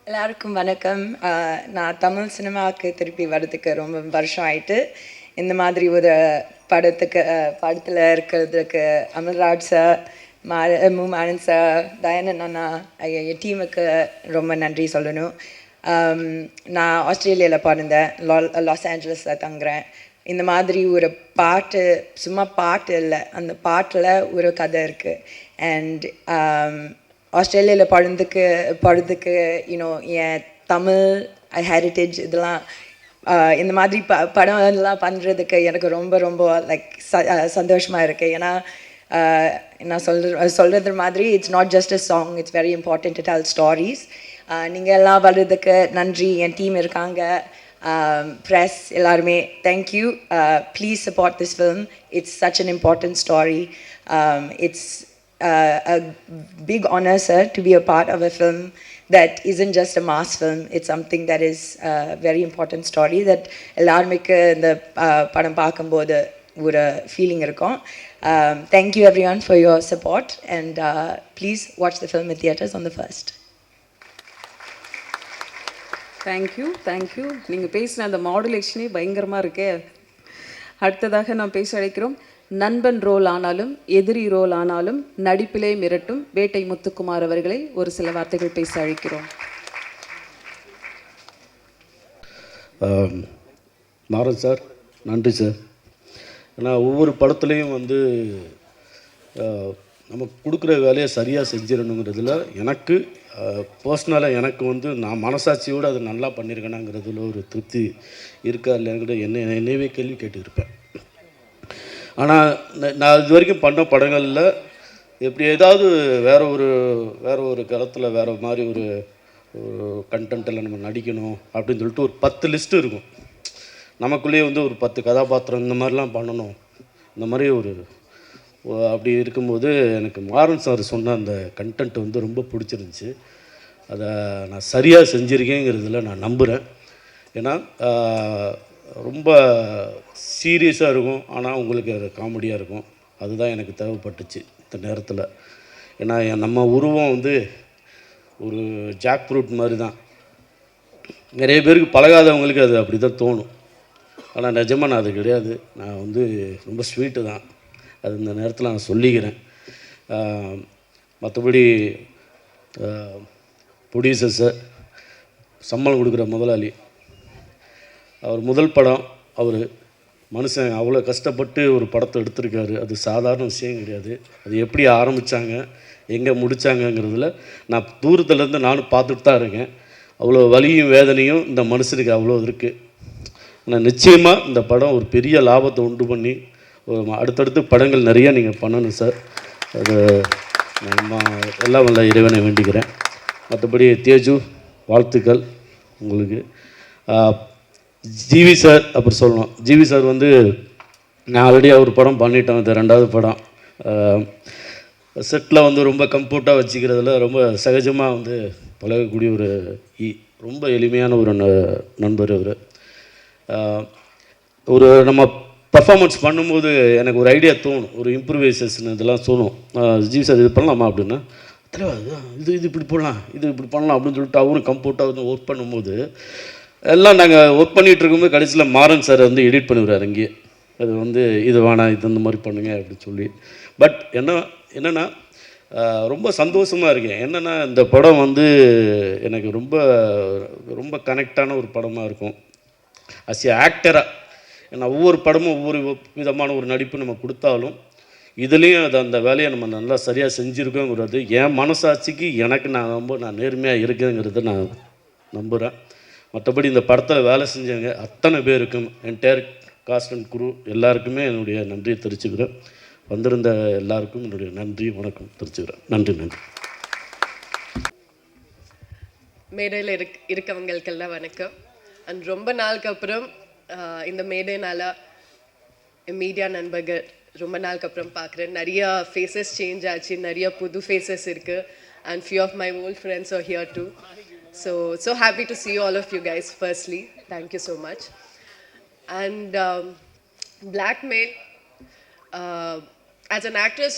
எல்லாருக்கும் வணக்கம். நான் தமிழ் சினிமாவுக்கு திருப்பி வர்றதுக்கு ரொம்ப வருஷம் ஆயிட்டு. இந்த மாதிரி ஒரு படத்தில் இருக்கிறதுக்கு அமல்ராஜ் சார், மாறன் சார், தயானந்த் அண்ணா, என் டீமுக்கு ரொம்ப நன்றி சொல்லணும். நான் ஆஸ்திரேலியாவில் பிறந்தேன், லாஸ் ஏஞ்சலஸில் தங்குறேன். இந்த மாதிரி ஒரு பாட்டு, சும்மா பாட்டு இல்லை, அந்த பாட்டில் ஒரு கதை இருக்குது. அண்ட் ஆஸ்திரேலியாவில் படுறதுக்கு யூனோ என் தமிழ் ஹெரிட்டேஜ் இதெல்லாம் இந்த மாதிரி படம் எல்லாம் பண்ணுறதுக்கு எனக்கு ரொம்ப ரொம்ப லைக் சந்தோஷமாக இருக்குது. ஏன்னா நான் சொல்கிறது மாதிரி it's not just a song, it's very important to tell stories. நீங்கள் எல்லாம் வர்றதுக்கு நன்றி. என் டீம் இருக்காங்க, ப்ரெஸ் எல்லாருமே thank you. Please support this film. It's such an important story. It's a big honor, sir, to be a part of a film that isn't just a mass film. It's something that is a very important story that எல்லாருமேக்கு இந்த படம் பார்க்கும்போது ஒரு ஃபீலிங் இருக்கும். Thank you everyone for your support and please watch the film in theaters on the 1st. Thank you. நீங்கள் பேசின அந்த மாடுலேஷனே பயங்கரமாக இருக்கே. அடுத்ததாக நாம் பேச அழைக்கிறோம். நண்பன் ரோல் ஆனாலும் எதிரி ரோல் ஆனாலும் நடிப்பிலே மிரட்டும் வேட்டை முத்துக்குமார் அவர்களை ஒரு சில வார்த்தைகள் பேச அழைக்கிறோம். மாறன் சார், நன்றி சார். ஏன்னா ஒவ்வொரு படத்துலேயும் வந்து நம்ம கொடுக்குற வேலையை சரியாக செஞ்சிடணுங்கிறதுல எனக்கு பர்சனலாக எனக்கு வந்து நான் மனசாட்சியோடு அதை நல்லா பண்ணியிருக்கேனாங்கிறதுல ஒரு திருப்தி இருக்கா இல்லைங்கிற என்னையவே கேள்வி கேட்டுருப்பேன். ஆனால் நான் இது வரைக்கும் பண்ண படங்களில் எப்படி ஏதாவது வேறு ஒரு களத்தில் வேறு மாதிரி ஒரு கண்டென்ட்டில் நம்ம நடிக்கணும் அப்படின்னு சொல்லிட்டு ஒரு 10 லிஸ்ட்டு இருக்கும். நமக்குள்ளேயே வந்து ஒரு 10 கதாபாத்திரம் இந்த மாதிரிலாம் பண்ணணும், இந்த மாதிரி அப்படி இருக்கும்போது எனக்கு மாறன் சார் சொன்ன அந்த கண்டென்ட் வந்து ரொம்ப பிடிச்சிருந்துச்சி. அதை நான் சரியாக செஞ்சுருக்கேங்கிறதுல நான் நம்புகிறேன். ஏன்னா ரொம்ப சீரியஸாக இருக்கும், ஆனால் உங்களுக்கு அது காமெடியாக இருக்கும். அதுதான் எனக்கு தேவைப்பட்டுச்சு இந்த நேரத்தில். ஏன்னா நம்ம உருவம் வந்து ஒரு ஜாக் ஃப்ரூட் மாதிரி தான். நிறைய பேருக்கு பழகாதவங்களுக்கு அது அப்படி தான் தோணும். ஆனால் நிஜமாக நான் அது கிடையாது. நான் வந்து ரொம்ப ஸ்வீட்டு தான். அது இந்த நேரத்தில் நான் சொல்லிக்கிறேன். மற்றபடி ப்ரொடியூசர் சார், சம்பளம் கொடுக்குற முதலாளி, அவர் முதல் படம், அவர் மனுஷன் அவ்வளோ கஷ்டப்பட்டு ஒரு படத்தை எடுத்திருக்காரு. அது சாதாரண விஷயம் கிடையாது. அது எப்படி ஆரம்பித்தாங்க, எங்கே முடித்தாங்கங்கிறதுல நான் தூரத்துலேருந்து நானும் பார்த்துட்டு தான் இருக்கேன். அவ்வளோ வலியும் வேதனையும் இந்த மனுஷனுக்கு அவ்வளோ இருக்குது. ஆனால் நிச்சயமாக இந்த படம் ஒரு பெரிய லாபத்தை உண்டு பண்ணி அடுத்தடுத்து படங்கள் நிறையா நீங்கள் பண்ணணும் சார். அது நான் எல்லாம் வல்ல இறைவனை வேண்டிக்கிறேன். மற்றபடி தேஜு, வாழ்த்துக்கள் உங்களுக்கு. ஜிவி சார் அப்புறம் சொல்லணும். ஜிவி சார் வந்து நான் ஆல்ரெடி ஒரு படம் பண்ணிட்டோம், இது 2வது படம். செட்டில் வந்து ரொம்ப கம்ஃபர்ட்டாக வச்சுக்கிறதுல ரொம்ப சகஜமாக வந்து பழகக்கூடிய ரொம்ப எளிமையான ஒரு நண்பர் அவர். நம்ம பர்ஃபார்மன்ஸ் பண்ணும்போது எனக்கு ஒரு ஐடியா தோணும், ஒரு இம்ப்ரூவைசேஷன் இதெல்லாம் தோணும். ஜிவி சார் இது பண்ணலாமா அப்படின்னா இது இது இப்படி போடலாம், இது இப்படி பண்ணலாம் அப்படின்னு சொல்லிட்டு அவரும் கம்ஃபர்ட்டாக வந்து ஒர்க் பண்ணும்போது எல்லாம் நாங்கள் ஒர்க் பண்ணிகிட்டு இருக்கும்போது கடைசியில் மாறன் சார் வந்து எடிட் பண்ணிவிடுறாரு அங்கேயே. அது வந்து இது வேணாம், இது இந்த மாதிரி பண்ணுங்க அப்படின்னு சொல்லி. பட் என்னென்னா ரொம்ப சந்தோஷமாக இருக்கேன். என்னென்னா இந்த படம் வந்து எனக்கு ரொம்ப ரொம்ப கனெக்டான ஒரு படமாக இருக்கும். அஸ் ஏ ஆக்டராக ஏன்னா ஒவ்வொரு படமும் ஒவ்வொரு விதமான ஒரு நடிப்பு நம்ம கொடுத்தாலும் இதுலேயும் அது அந்த வேலையை நம்ம நல்லா சரியாக செஞ்சுருக்கோங்கிறது என் மனசாட்சிக்கு எனக்கு நான் நேர்மையாக இருக்கேங்கிறத நான் நம்புகிறேன். மற்றபடி இந்த படத்தில் வேலை செஞ்சவங்க அத்தனை பேருக்கும் என்டையர் காஸ்ட் அண்ட் குரூ எல்லாருக்குமே என்னுடைய நன்றியை தெரிவிச்சுக்கிறேன். வந்திருந்த எல்லாருக்கும் என்னுடைய நன்றி வணக்கம் தெரிவிச்சுக்கிறேன். நன்றி. மேடையில் இருக்கவங்களுக்கெல்லாம் வணக்கம். அண்ட் ரொம்ப நாளுக்கு அப்புறம் இந்த மேடைனால மீடியா நண்பர்கள் ரொம்ப நாளுக்கு அப்புறம் பார்க்குறேன். நிறைய ஃபேஸஸ் சேஞ்ச் ஆச்சு, நிறைய புது ஃபேஸஸ் இருக்குது. And few of my old friends are here too. So happy to see all of you guys firstly. Thank you so much. And Blackmail, as an actress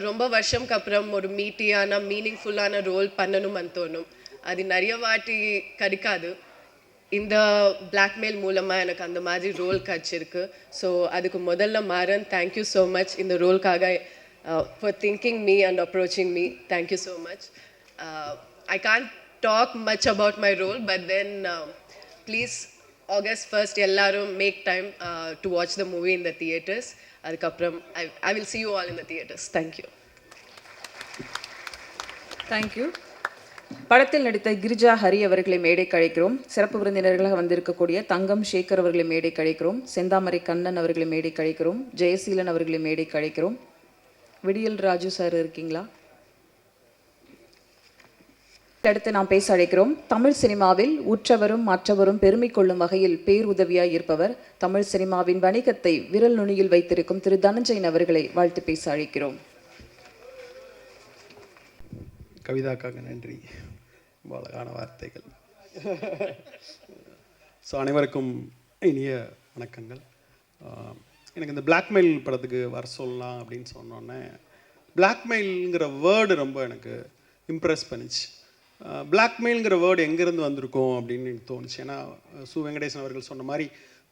ரொம்ப வருஷம்க்கு அப்புறம் ஒரு மீட்டியான மீனிங்ஃபுல்லான ரோல் பண்ணணும் தோணும். அது நிறைய வாட்டி கிடைக்காது. இந்த Blackmail மூலமாக எனக்கு அந்த மாதிரி ரோல் கிடச்சிருக்கு. ஸோ அதுக்கு முதல்ல மாறன், தேங்க்யூ ஸோ மச் இந்த ரோல்காக for thinking me and approaching me. Thank you so much. I can't talk much about my role, but then please August 1st ellarum make time to watch the movie in the theaters. Adukapram I will see you all in the theaters. Thank you. Thank you. படத்தில் நடித்த கிரிஜா ஹரி அவர்களை மேடை கழிக்கிறோம். சிறப்பு விருந்தினர்களாக வந்திருக்கக்கூடிய தங்கம் சேகர் அவர்களை மேடை கழிக்கிறோம். செந்தாமரை கண்ணன் அவர்களை மேடை கழிக்கிறோம். ஜெயசீலன் அவர்களை மேடை கழிக்கிறோம். விடியல் ராஜு சார் இருக்கீங்களா? அடுத்து நாம் பேச அழைக்கிறோம். தமிழ் சினிமாவில் உற்றவரும் மற்றவரும் பெருமை கொள்ளும் வகையில் பேருதவியாய் இருப்பவர், தமிழ் சினிமாவின் வணிகத்தை விரல் நுனியில் வைத்திருக்கும் திரு தனஞ்சயன் அவர்களை வாழ்த்து பேச அழைக்கிறோம். கவிதாக்காக நன்றி, அழகான வார்த்தைகள். ஸோ அனைவருக்கும் இனிய வணக்கங்கள். எனக்கு இந்த Blackmail படத்துக்கு வர சொல்லலாம் அப்படின்னு சொன்னோன்னே Blackmailங்கிற வேர்டு ரொம்ப எனக்கு இம்ப்ரெஸ் பண்ணிச்சு. Blackmailங்கிற வேர்டு எங்கேருந்து வந்திருக்கோம் அப்படின்னு எனக்கு தோணுச்சு. ஏன்னா சு வெங்கடேசன் அவர்கள் சொன்ன மாதிரி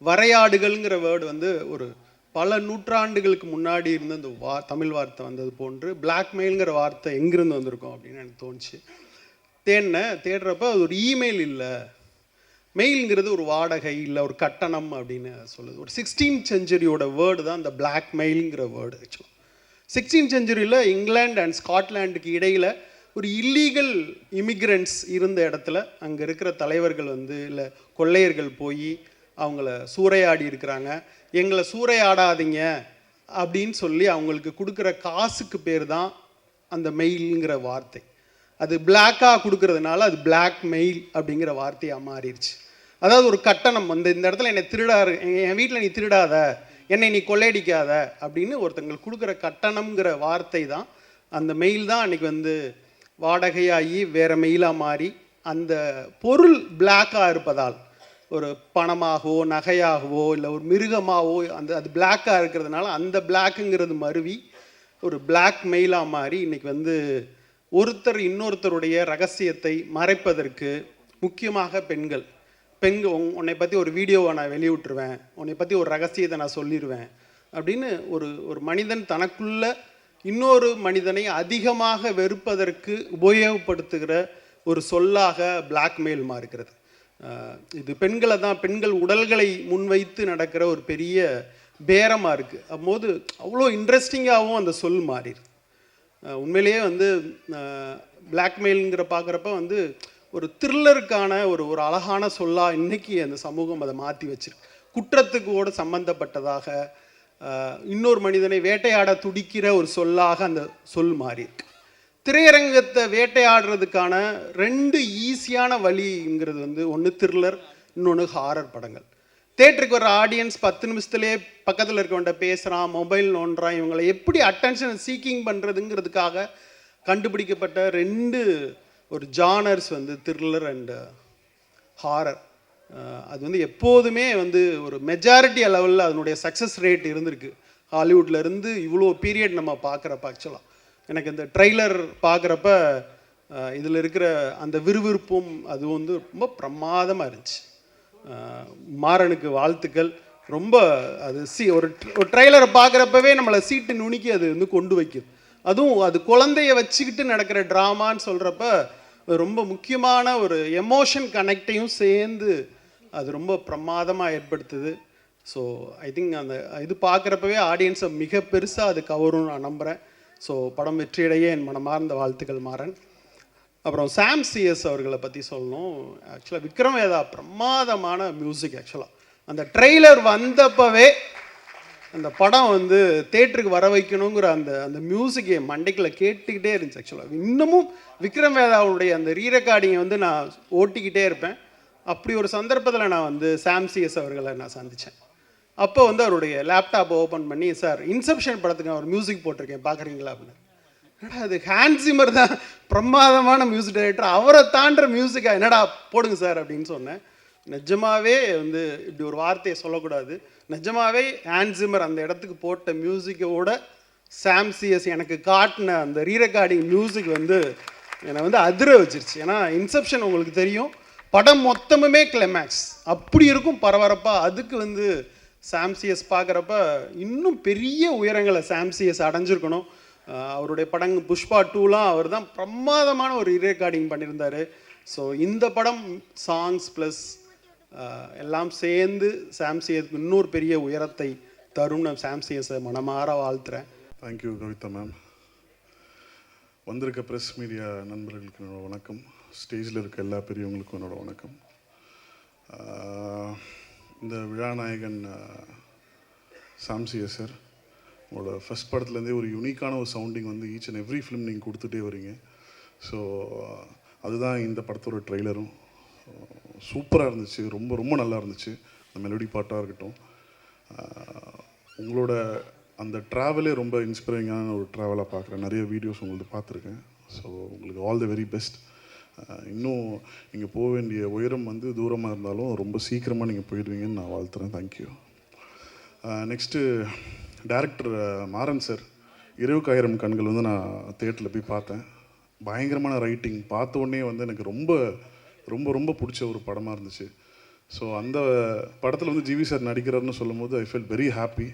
வரையாடுகள்ங்கிற வேர்டு வந்து ஒரு பல நூற்றாண்டுகளுக்கு முன்னாடி இருந்து இந்த தமிழ் வார்த்தை வந்தது போன்று Blackmailங்கிற வார்த்தை எங்கேருந்து வந்திருக்கோம் அப்படின்னு எனக்கு தோணுச்சு. தேடுறப்ப அது ஒரு இமெயில் இல்லை, மெயிலுங்கிறது ஒரு வாடகை இல்லை, ஒரு கட்டணம் அப்படின்னு சொல்லுது. ஒரு 16th செஞ்சுரியோட வேர்டு தான் இந்த Blackmailங்கிற வேர்டு. ஆக்சுவலாக 16th செஞ்சுரியில் இங்கிலாந்து அண்ட் ஸ்காட்லாண்டுக்கு இடையில் ஒரு இல்லீகல் இமிக்ரெண்ட்ஸ் இருந்த இடத்துல அங்கே இருக்கிற தலைவர்கள் வந்து இல்லை கொள்ளையர்கள் போய் அவங்கள சூறையாடி இருக்கிறாங்க. எங்களை சூறையாடாதீங்க அப்படின்னு சொல்லி அவங்களுக்கு கொடுக்குற காசுக்கு பேர் தான் அந்த மெயிலுங்கிற வார்த்தை. அது பிளாக்காக கொடுக்கறதுனால அது Blackmail அப்படிங்கிற வார்த்தையாக மாறிடுச்சு. அதாவது ஒரு கட்டணம் வந்து இந்த இடத்துல என்னை என் வீட்டில் நீ திருடாத, என்னை நீ கொள்ளையடிக்காத அப்படின்னு ஒருத்தங்களுக்கு கொடுக்குற கட்டணம்ங்கிற வார்த்தை தான் அந்த மெயில் தான் அன்றைக்கி வந்து வாடகையாகி வேறு மெயிலாக மாறி அந்த பொருள் பிளாக்காக இருப்பதால் ஒரு பணமாகவோ நகையாகவோ இல்லை ஒரு மிருகமாகவோ அது பிளாக்காக இருக்கிறதுனால அந்த பிளாக்குங்கிறது மருவி ஒரு Blackmailஆக மாறி இன்றைக்கி வந்து ஒருத்தர் இன்னொருத்தருடைய ரகசியத்தை மறைப்பதற்கு முக்கியமாக பெண்கள் உன்னை பற்றி ஒரு வீடியோவை நான் வெளியிட்டுருவேன், உன்னை பற்றி ஒரு ரகசியத்தை நான் சொல்லிடுவேன் அப்படின்னு ஒரு மனிதன் தனக்குள்ள இன்னொரு மனிதனை அதிகமாக வெறுப்பதற்கு உபயோகப்படுத்துகிற ஒரு சொல்லாக Blackmail இருக்கிறது. இது பெண்களை தான், பெண்கள் உடல்களை முன்வைத்து நடக்கிற ஒரு பெரிய பேரமாக இருக்குது. அப்போது அவ்வளோ இன்ட்ரெஸ்டிங்காகவும் அந்த சொல் மாறிடுது. உண்மையிலேயே வந்து Blackmailங்கிற பார்க்குறப்ப வந்து ஒரு த்ரில்லருக்கான ஒரு அழகான சொல்லாக இன்றைக்கி அந்த சமூகம் அதை மாற்றி வச்சிருக்கு. குற்றத்துக்கோடு சம்பந்தப்பட்டதாக இன்னொரு மனிதனை வேட்டையாட துடிக்கிற ஒரு சொல்லாக அந்த சொல் மாறியிருக்கு. திரையரங்கத்தை வேட்டையாடுறதுக்கான 2 ஈஸியான வழிங்கிறது வந்து ஒன்று த்ரில்லர், இன்னொன்று ஹாரர் படங்கள். தேட்டருக்கு வர ஆடியன்ஸ் 10 நிமிஷத்துலேயே பக்கத்தில் இருக்கவன்ட்ட பேசுகிறான், மொபைல் நோண்டுறான், இவங்களை எப்படி அட்டென்ஷன் சீக்கிங் பண்ணுறதுங்கிறதுக்காக கண்டுபிடிக்கப்பட்ட 2 ஒரு ஜானர்ஸ் வந்து த்ரில்லர் அண்ட் ஹாரர். அது வந்து எப்போதுமே வந்து ஒரு மெஜாரிட்டி லெவலில் அதனுடைய சக்ஸஸ் ரேட் இருந்திருக்கு. ஹாலிவுட்லேருந்து இவ்வளோ பீரியட் நம்ம பார்க்குறப்ப ஆக்சுவலாக எனக்கு இந்த ட்ரெய்லர் பார்க்குறப்ப இதில் இருக்கிற அந்த விறுவிறுப்பும் அது வந்து ரொம்ப பிரமாதமாக இருந்துச்சு. மாறனுக்கு வாழ்த்துக்கள். ரொம்ப அது ஒரு ட்ரெய்லரை பார்க்குறப்பவே நம்மளை சீட்டு நுணுக்கி அது வந்து கொண்டு வைக்குது. அதுவும் அது குழந்தைய வச்சுக்கிட்டு நடக்கிற ட்ராமான்னு சொல்கிறப்ப ரொம்ப முக்கியமான ஒரு எமோஷன் கனெக்டையும் சேர்ந்து அது ரொம்ப பிரமாதமாக ஏற்படுத்துது. ஸோ ஐ திங்க் அந்த இது பார்க்குறப்பவே ஆடியன்ஸை மிக பெருசாக அது கவரும் நான் நம்புகிறேன். ஸோ படம் வெற்றியடைய என் மனமார்ந்த வாழ்த்துக்கள் மாறன். அப்புறம் சாம் சிஎஸ் அவர்களை பற்றி சொல்லணும். ஆக்சுவலாக விக்ரம் வேதா பிரமாதமான மியூசிக். ஆக்சுவலாக அந்த ட்ரெய்லர் வந்தப்பவே அந்த படம் வந்து தேட்டருக்கு வர வைக்கணுங்கிற அந்த அந்த மியூசிக் என் மண்டைக்குள்ள கேட்டுக்கிட்டே இருந்துச்சு. ஆக்சுவலாக இன்னமும் விக்ரம் வேதாவுடைய அந்த ரீரெக்கார்டிங்கை வந்து நான் ஓட்டிக்கிட்டே இருப்பேன். அப்படி ஒரு சந்தர்ப்பத்தில் நான் வந்து சாம் சிஎஸ் அவர்களை நான் சந்தித்தேன். அப்போ வந்து அவருடைய லேப்டாப்பை ஓப்பன் பண்ணி, சார் இன்செப்ஷன் படத்துக்கு நான் ஒரு மியூசிக் போட்டிருக்கேன் பார்க்குறீங்களா அப்படின்னு. என்னடா அது ஹான்ஸ் சிம்மர் தான் பிரமாதமான மியூசிக் டைரக்டர், அவரை தாண்டுற மியூசிக்கா, என்னடா போடுங்க சார் அப்படின்னு சொன்னேன். நிஜமாவே வந்து இப்படி ஒரு வார்த்தையை சொல்லக்கூடாது. நிஜமாவே ஹான்ஸ் சிம்மர் அந்த இடத்துக்கு போட்ட மியூசிக்கோட சாம் சிஎஸ் எனக்கு காட்டின அந்த ரீரெக்கார்டிங் மியூசிக் வந்து என்னை வந்து அதிர வச்சிருச்சு. ஏன்னா இன்செப்ஷன் உங்களுக்கு தெரியும், படம் மொத்தமுமே கிளைமேக்ஸ் அப்படி இருக்கும் பரபரப்பாக. அதுக்கு வந்து சாம் சிஎஸ் பார்க்குறப்ப இன்னும் பெரிய உயரங்களை சாம் சிஎஸ் அடைஞ்சிருக்கணும். அவருடைய படங்கள் புஷ்பா 2லாம் அவர் தான் பிரமாதமான ஒரு ரீரெக்கார்டிங் பண்ணியிருந்தார். ஸோ இந்த படம் சாங்ஸ் ப்ளஸ் எல்லாம் சேர்ந்து சாம் சிஎஸ்க்கு இன்னொரு பெரிய உயரத்தை தரும். நான் சாம் சிஎஸை மனமாற வாழ்த்துறேன். Thank you Kavitha ma'am. வந்திருக்க ப்ரெஸ் மீடியா நண்பர்களுக்கு என்னோட வணக்கம். ஸ்டேஜில் இருக்க எல்லா பெரியவங்களுக்கும் என்னோட வணக்கம். இந்த விழாநாயகன் சாம் சிஎஸ் சார், உங்களோட ஃபஸ்ட் படத்துலேருந்தே ஒரு யூனிக்கான ஒரு சவுண்டிங் வந்து ஈச் அண்ட் எவ்ரி ஃபிலிம் நீங்கள் கொடுத்துட்டே வரீங்க. ஸோ அதுதான் இந்த படத்தோட ட்ரெய்லரும். சூப்பராக இருந்துச்சு, ரொம்ப ரொம்ப நல்லா இருந்துச்சு. அந்த மெலோடி பாட்டாக இருக்கட்டும், உங்களோட அந்த ட்ராவலே ரொம்ப இன்ஸ்பைரிங்கான ஒரு ட்ராவலாக பார்க்குறேன். நிறைய வீடியோஸ் உங்களுக்கு பார்த்துருக்கேன். ஸோ உங்களுக்கு ஆல் த வெரி பெஸ்ட். இன்னும் நீங்கள் போக வேண்டிய உயரம் வந்து தூரமாக இருந்தாலும் ரொம்ப சீக்கிரமாக நீங்கள் போயிடுவீங்கன்னு நான் வாழ்த்துறேன். Thank you. Next director Maran sir, இரவுக்கு 1000 கண்கள் வந்து நான் தேட்டரில் போய் பார்த்தேன். பயங்கரமான ரைட்டிங், பார்த்த உடனே வந்து எனக்கு ரொம்ப ரொம்ப ரொம்ப பிடிச்ச ஒரு படமாக இருந்துச்சு. ஸோ அந்த படத்தில் வந்து ஜிவி சார் நடிக்கிறாருன்னு சொல்லும் போது ஐ ஃபெல் வெரி ஹாப்பி.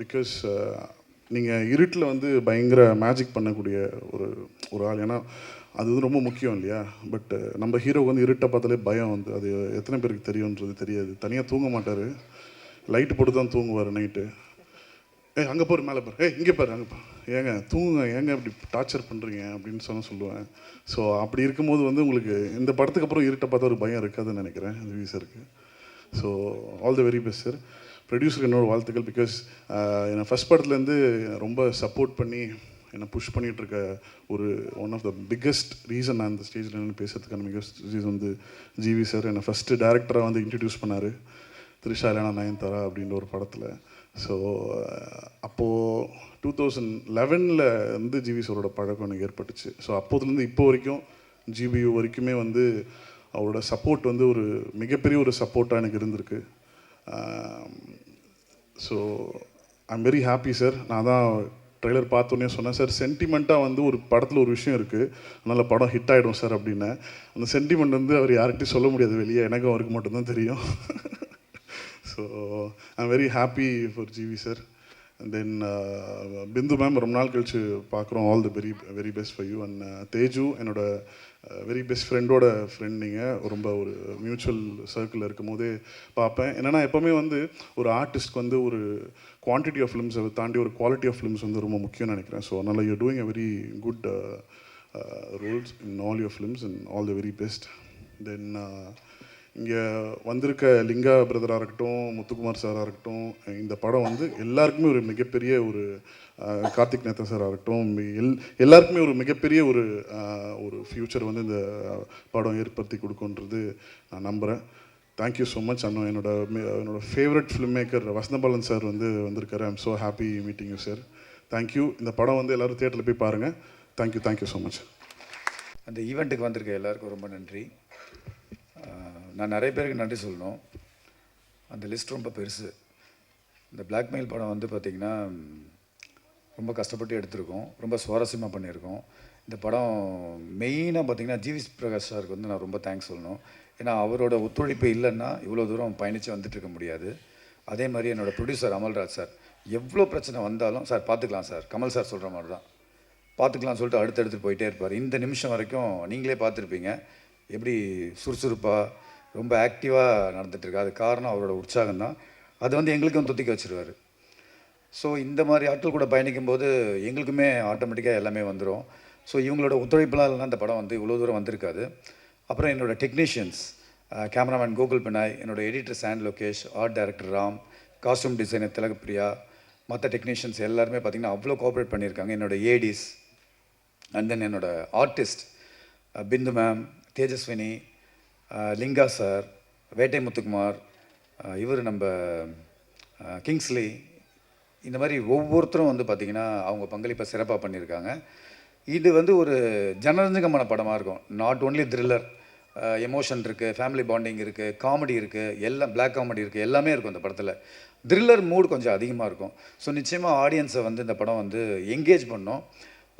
பிகாஸ் நீங்கள் இருட்டில் வந்து பயங்கர மேஜிக் பண்ணக்கூடிய ஒரு ஆள். ஏன்னா அது வந்து ரொம்ப முக்கியம் இல்லையா. பட் நம்ம ஹீரோவுக்கு வந்து இருட்டை பார்த்தாலே பயம் வந்து, அது எத்தனை பேருக்கு தெரியுன்றது தெரியாது. தனியாக தூங்க மாட்டார், லைட்டு போட்டு தான் தூங்குவார் நைட்டு. அங்கே போகிற மேலே பாரு, இங்கே பாரு, அங்கே பாரு, ஏங்க தூங்குங்க, ஏங்க இப்படி டார்ச்சர் பண்ணுறீங்க அப்படின்னு சொல்லுவேன். ஸோ அப்படி இருக்கும்போது வந்து உங்களுக்கு இந்த படத்துக்கு அப்புறம் இருட்டை பார்த்தா ஒரு பயம் இருக்காதுன்னு நினைக்கிறேன் ஜிவி சாருக்கு. So all the very best sir. ப்ரொடியூசருக்கு என்னோட வாழ்த்துக்கள். பிகாஸ் என்னை ஃபஸ்ட் படத்துலேருந்து ரொம்ப சப்போர்ட் பண்ணி என்னை புஷ் பண்ணிகிட்ருக்க ஒரு one of the biggest reason நான் இந்த ஸ்டேஜில் நின்று பேசுறதுக்கான பிக்கஸ்ட் ரீசன் வந்து ஜிவி சார். என்னை ஃபஸ்ட்டு டேரக்டராக வந்து இன்ட்ரடியூஸ் பண்ணார் த்ரிஷா இல்லைனா நயன்தாரா அப்படின்ற ஒரு படத்தில். ஸோ அப்போது 2011 வந்து ஜிவி சாரோட பழக்கம் எனக்கு ஏற்பட்டுச்சு. ஸோ அப்போதுலேருந்து இப்போ வரைக்கும் ஜிபியு வரைக்குமே வந்து அவரோட சப்போர்ட் வந்து ஒரு மிகப்பெரிய ஒரு சப்போர்ட்டாக எனக்கு இருந்திருக்கு. So I'm very happy sir. நான் தான் ட்ரெய்லர் பார்த்தோன்னே சொன்னேன், சார் சென்டிமெண்ட்டாக வந்து ஒரு படத்தில் ஒரு விஷயம் இருக்குது, அதனால் படம் ஹிட் ஆகிடும் சார் அப்படின்னு. அந்த சென்டிமெண்ட் வந்து அவர் யார்கிட்டையும் சொல்ல முடியாது வெளியே, எனக்கும் அவருக்கு மட்டும்தான் தெரியும். So I'm very happy for GV sir. And then Bindu ma'am ரொம்ப நாள் கழிச்சு பார்க்குறோம். All the very best for you. And Teju என்னோட வெரி பெஸ்ட் ஃப்ரெண்டோட ஃப்ரெண்ட். நீங்கள் ரொம்ப ஒரு மியூச்சுவல் சர்க்கிளில் இருக்கும் போதே பார்ப்பேன். என்னென்னா எப்போவுமே வந்து ஒரு ஆர்டிஸ்ட்க்கு வந்து ஒரு குவான்டிட்டி ஆஃப் ஃபிலிம்ஸை தாண்டி ஒரு குவாலிட்டி ஆஃப் ஃபிலிம்ஸ் வந்து ரொம்ப முக்கியம்னு நினைக்கிறேன். ஸோ அதனால் you doing a very good roles in all your films and all the very best. Then இங்கே வந்திருக்க லிங்கா பிரதராக இருக்கட்டும், முத்துக்குமார் சாராக இருக்கட்டும், இந்த படம் வந்து எல்லாருக்குமே ஒரு மிகப்பெரிய ஒரு கார்த்திக் நேத்தா சாராக இருக்கட்டும், எல்லாருக்குமே ஒரு மிகப்பெரிய ஒரு ஃப்யூச்சர் வந்து இந்த படம் ஏற்படுத்தி கொடுக்குன்றது நான் நம்புகிறேன். Thank you so much. அண்ணா என்னோட favourite film maker Vasanthabalan sir வந்து வந்திருக்காரு. I'm so happy meeting you sir. Thank you. இந்த படம் வந்து எல்லோரும் தியேட்டரில் போய் பாருங்கள். Thank you so much. அந்த ஈவெண்ட்டுக்கு வந்திருக்க எல்லாருக்கும் ரொம்ப நன்றி. நான் நிறைய பேருக்கு நன்றி சொல்லணும். அந்த லிஸ்ட் ரொம்ப பெருசு. இந்த பிளாக்மெயில் படம் வந்து பார்த்திங்கன்னா ரொம்ப கஷ்டப்பட்டு எடுத்திருக்கோம். ரொம்ப சுவாரஸ்யமாக பண்ணியிருக்கோம். இந்த படம் மெயினாக பார்த்தீங்கன்னா ஜிவி பிரகாஷ் சாருக்கு வந்து நான் ரொம்ப தேங்க்ஸ் சொல்லணும். ஏன்னா அவரோட ஒத்துழைப்பு இல்லைன்னா இவ்வளோ தூரம் பயணித்து வந்துட்டு இருக்க முடியாது. அதே மாதிரி என்னோடய ப்ரொடியூசர் அமல்ராஜ் சார் எவ்வளோ பிரச்சனை வந்தாலும் சார் பார்த்துக்கலாம் சார், கமல் சார் சொல்கிற மாதிரி தான் பார்த்துக்கலாம்னு சொல்லிட்டு அடுத்தடுத்து போயிட்டே இருப்பார். இந்த நிமிஷம் வரைக்கும் நீங்களே பார்த்துருப்பீங்க எப்படி சுறுசுறுப்பாக ரொம்ப ஆக்டிவாக நடந்துகிட்ருக்கு. அது காரணம் அவரோட உற்சாகம் தான். அது வந்து எங்களுக்கும் தொத்திக்க வச்சுருவார். ஸோ இந்த மாதிரி ஆட்கள் கூட பயணிக்கும்போது எங்களுக்குமே ஆட்டோமேட்டிக்காக எல்லாமே வந்துடும். ஸோ இவங்களோட ஒத்துழைப்புலாம் இல்லைனா இந்த படம் வந்து இவ்வளோ தூரம் வந்திருக்காது. அப்புறம் என்னோடய டெக்னீஷியன்ஸ், கேமராமேன் கோகுல் பினாய், என்னோடய editor San Lokesh, art director Ram, costume designer Thilagapriya, மற்ற டெக்னீஷியன்ஸ் எல்லாருமே பார்த்திங்கன்னா அவ்வளோ கோஆப்ரேட் பண்ணியிருக்காங்க. என்னோடய ஏடிஸ் அண்ட் தென் என்னோடய ஆர்டிஸ்ட் பிந்து மேம், தேஜஸ்வினி, லிங்கா சார், வேட்டை முத்துக்குமார், இவர் நம்ம கிங்ஸ்லி, இந்த மாதிரி ஒவ்வொருத்தரும் வந்து பார்த்திங்கன்னா அவங்க பங்களிப்பை சிறப்பாக பண்ணியிருக்காங்க. இது வந்து ஒரு ஜனரஞ்சகமான படமாக இருக்கும். நாட் ஓன்லி த்ரில்லர், எமோஷன் இருக்குது, ஃபேமிலி பாண்டிங் இருக்குது, காமெடி இருக்குது, எல்லாம் பிளாக் காமெடி இருக்குது, எல்லாமே இருக்கும் இந்த படத்தில். த்ரில்லர் மூட் கொஞ்சம் அதிகமாக இருக்கும். ஸோ நிச்சயமாக ஆடியன்ஸை வந்து இந்த படம் வந்து என்கேஜ் பண்ணோம்.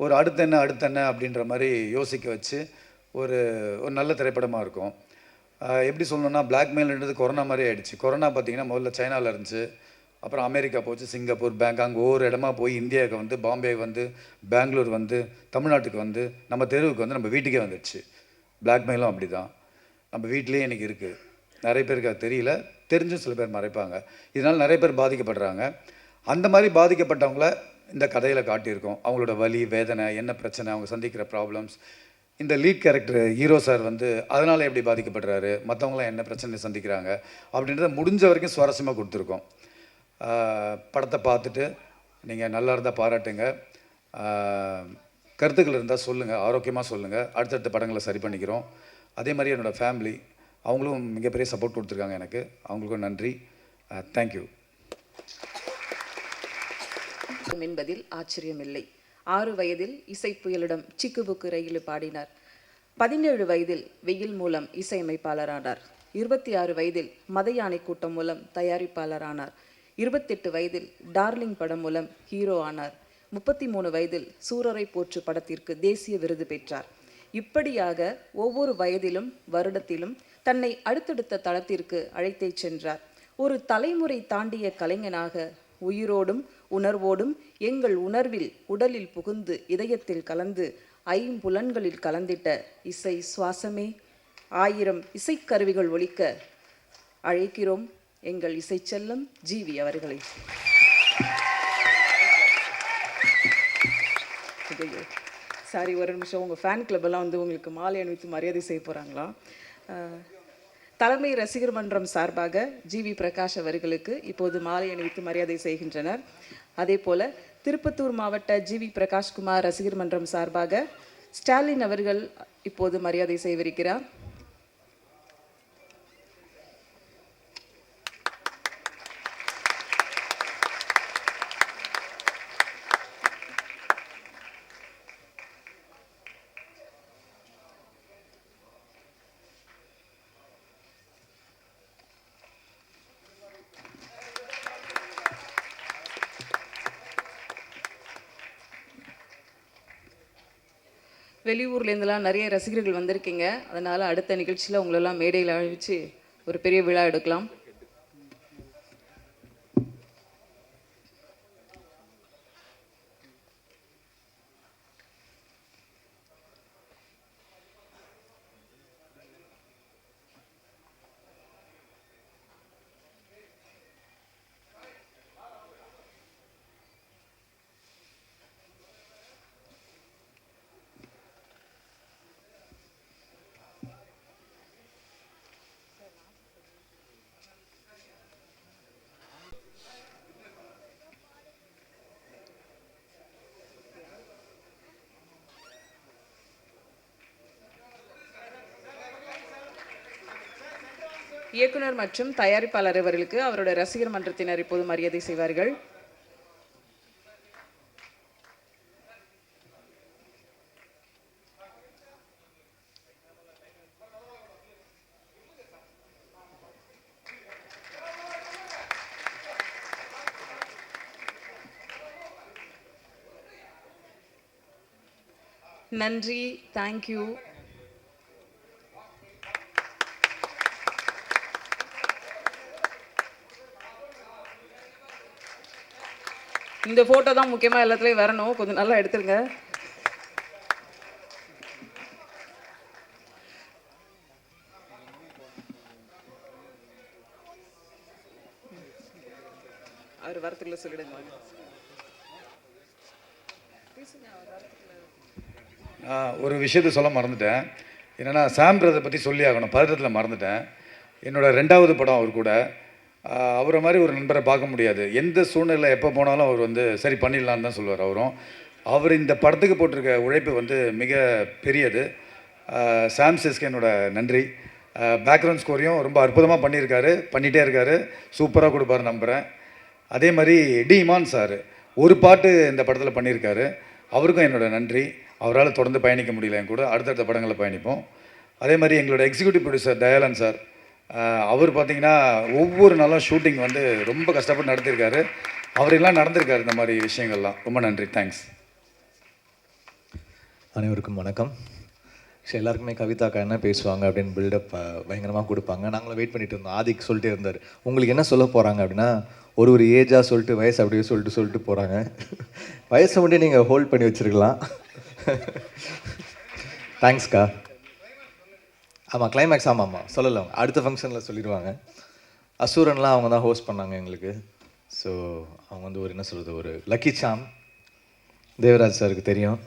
ஒரு அடுத்தென்ன அப்படின்ற மாதிரி யோசிக்க வச்சு ஒரு ஒரு நல்ல திரைப்படமாக இருக்கும். எப்படி சொல்லணும்னா பிளாக்மெயில்ன்றது கொரோனா மாதிரி ஆகிடுச்சு. கொரோனா பார்த்திங்கன்னா முதல்ல சைனாவில் இருந்துச்சு, அப்புறம் அமெரிக்கா போச்சு, சிங்கப்பூர், பேங்காக், ஒவ்வொரு இடமா போய் இந்தியாவுக்கு வந்து, பாம்பே வந்து, பெங்களூர் வந்து, தமிழ்நாட்டுக்கு வந்து, நம்ம தெருவுக்கு வந்து, நம்ம வீட்டுக்கே வந்துடுச்சு. பிளாக்மெயிலும் அப்படி தான் நம்ம வீட்டிலேயே இன்றைக்கி இருக்குது. நிறைய பேருக்கு அது தெரியல, தெரிஞ்சும் சில பேர் மறைப்பாங்க. இதனால் நிறைய பேர் பாதிக்கப்படுறாங்க. அந்த மாதிரி பாதிக்கப்பட்டவங்கள இந்த கதையில் காட்டியிருக்கோம். அவங்களோட வலி, வேதனை, என்ன பிரச்சனை, அவங்க சந்திக்கிற ப்ராப்ளம்ஸ். இந்த லீட் கேரக்டர் ஹீரோ சார் வந்து அதனால் எப்படி பாதிக்கப்படுறாரு, மற்றவங்களாம் என்ன பிரச்சனை சந்திக்கிறாங்க அப்படின்றத முடிஞ்ச வரைக்கும் சுவாரஸ்யமாக கொடுத்துருக்கோம். படத்தை பார்த்துட்டு நீங்கள் நல்லா இருந்தால் பாராட்டுங்க, கருத்துக்கள் இருந்தால் சொல்லுங்கள், ஆரோக்கியமாக சொல்லுங்கள். அடுத்தடுத்த படங்களை சரி பண்ணிக்கிறோம். அதே மாதிரி என்னோடய ஃபேமிலி அவங்களும் மிகப்பெரிய சப்போர்ட் கொடுத்துருக்காங்க எனக்கு. அவங்களுக்கும் நன்றி. தேங்க்யூ. என்பதில் ஆச்சரியமில்லை. 6 வயதில் இசைப்புயலிடம் சிக்குபுக்கு ரயிலு பாடினார். 17 வயதில் வெயில் மூலம் இசையமைப்பாளரானார். 26 வயதில் மத யானை கூட்டம் மூலம் தயாரிப்பாளரானார். 28 வயதில் டார்லிங் படம் மூலம் ஹீரோ ஆனார். 33 வயதில் சூரரை போற்று படத்திற்கு தேசிய விருது பெற்றார். இப்படியாக ஒவ்வொரு வயதிலும் வருடத்திலும் தன்னை அடுத்தடுத்த தளத்திற்கு அழைத்தே சென்றார். ஒரு தலைமுறை தாண்டிய கலைஞனாக உயிரோடும் உணர்வோடும் எங்கள் உணர்வில் உடலில் புகுந்து இதயத்தில் கலந்து ஐம்புலன்களில் கலந்திட்ட இசை சுவாசமே, 1000 இசைக்கருவிகள் ஒலிக்க அழைக்கிறோம் எங்கள் இசை செல்லம் ஜிவி அவர்களை. சாரி, ஒரு நிமிஷம். உங்கள் ஃபேன் கிளப்பெல்லாம் வந்து உங்களுக்கு மாலை அணிவித்து மரியாதை செய்ய போகிறாங்களா? தலைமை ரசிகர் மன்றம் சார்பாக ஜிவி பிரகாஷ் அவர்களுக்கு இப்போது மாலை அணிவித்து மரியாதை செய்கின்றனர். அதே போல் திருப்பத்தூர் மாவட்ட ஜிவி பிரகாஷ்குமார் ரசிகர் மன்றம் சார்பாக ஸ்டாலின் அவர்கள் இப்போது மரியாதை செய்விருக்கிறார். வெளியூர்லேருந்துலாம் நிறைய ரசிகர்கள் வந்திருக்கீங்க. அதனால் அடுத்த நிகழ்ச்சியில் உங்களெல்லாம் மேடையில் அழைச்சி ஒரு பெரிய விழா எடுக்கலாம். இயக்குனர் மற்றும் தயாரிப்பாளர் அவர்களுக்கு அவருடைய ரசிகர் மன்றத்தினர் இப்போது மரியாதை செய்வார்கள். நன்றி, தேங்க்யூ. இந்த ஃபோட்டோ தான் முக்கியமாக எல்லாத்துலேயும் வரணும், கொஞ்சம் நல்லா எடுத்துருங்க. அவர் வரத்துக்குள்ள சொல்லிடுங்க. ஒரு விஷயத்த சொல்ல மறந்துட்டேன். என்னென்னா சாம் பிரதர் பற்றி சொல்லி ஆகணும், பதட்டத்தில் மறந்துட்டேன். என்னோட 2வது படம் அவர் கூட. அவரை மாதிரி ஒரு நண்பரை பார்க்க முடியாது. எந்த சூழ்நிலை எப்போ போனாலும் அவர் வந்து சரி பண்ணிடலான்னு தான் சொல்லுவார் அவரும். அவர் இந்த படத்துக்கு போட்டிருக்க உழைப்பு வந்து மிக பெரியது. சாம் சிஸ்க்கு என்னோட நன்றி. பேக்ரவுண்ட் ஸ்கோரையும் ரொம்ப அற்புதமாக பண்ணிகிட்டே இருக்கார். சூப்பராக கொடுப்பாரு நம்புகிறேன். அதே மாதிரி டி இமான் சார் ஒரு பாட்டு இந்த படத்தில் பண்ணியிருக்காரு. அவருக்கும் என்னோட நன்றி. அவரால் தொடர்ந்து பயணிக்க முடியல என் கூட, அடுத்தடுத்த படங்களில் பயணிப்போம். அதே மாதிரி எங்களோட எக்ஸிக்யூட்டிவ் ப்ரொடியூசர் தயாளன் சார், அவர் பார்த்திங்கன்னா ஒவ்வொரு நாளும் ஷூட்டிங் வந்து ரொம்ப கஷ்டப்பட்டு நடத்தியிருக்காரு. அவரெல்லாம் நடந்திருக்காரு இந்த மாதிரி விஷயங்கள்லாம். ரொம்ப நன்றி, தேங்க்ஸ். அனைவருக்கும் வணக்கம். எல்லாருக்குமே கவிதாக்கா என்ன பேசுவாங்க அப்படின்னு பில்டப் பயங்கரமாக கொடுப்பாங்க. நாங்களும் வெயிட் பண்ணிட்டு இருந்தோம். ஆதிக் சொல்லிட்டே இருந்தார், உங்களுக்கு என்ன சொல்ல போகிறாங்க அப்படின்னா, ஒரு ஏஜாக சொல்லிட்டு வயசு அப்படியே சொல்லிட்டு போகிறாங்க. வயசை மட்டும் நீங்கள் ஹோல்ட் பண்ணி வச்சுருக்கலாம். தேங்க்ஸ்க்கா. ஆமாம், கிளைமேக்ஸ். ஆமாம் சொல்லலாம், அடுத்த ஃபங்க்ஷனில் சொல்லிடுவாங்க. அசூரன்லாம் அவங்க தான் ஹோஸ்ட் பண்ணாங்க எங்களுக்கு. ஸோ அவங்க வந்து ஒரு என்ன சொல்கிறது, ஒரு லக்கி சாம். தேவராஜ் சாருக்கு தெரியும்.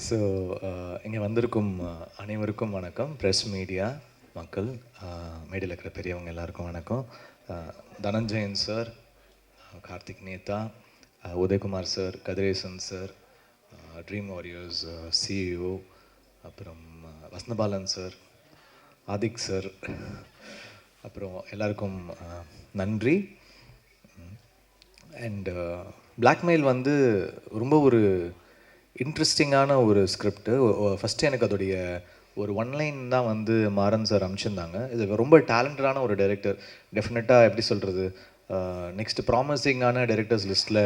ஸோ இங்கே வந்திருக்கும் அனைவருக்கும் வணக்கம். ப்ரெஸ் மீடியா மக்கள், மேடையில் இருக்கிற பெரியவங்க எல்லாருக்கும் வணக்கம். Dhananjayan sir, Karthik Netha, Udhayakumar sir, Kathiresan sir, Dream Warriors CEO, அப்புறம் வசந்தபாலன் சார், ஆதிக் சார், அப்புறம் எல்லாருக்கும் நன்றி. அண்ட் பிளாக்மெயில் வந்து ரொம்ப ஒரு இன்ட்ரெஸ்டிங்கான ஒரு ஸ்கிரிப்டு. ஃபஸ்ட்டு எனக்கு அதோடைய ஒரு ஒன்லைன் தான் வந்து மாறன் சார் அனுப்பிச்சிருந்தாங்க. இது ரொம்ப டேலண்டடான ஒரு டைரக்டர். டெஃபினட்டாக எப்படி சொல்கிறது, நெக்ஸ்ட் ப்ராமிசிங்கான டைரக்டர்ஸ் லிஸ்ட்டில்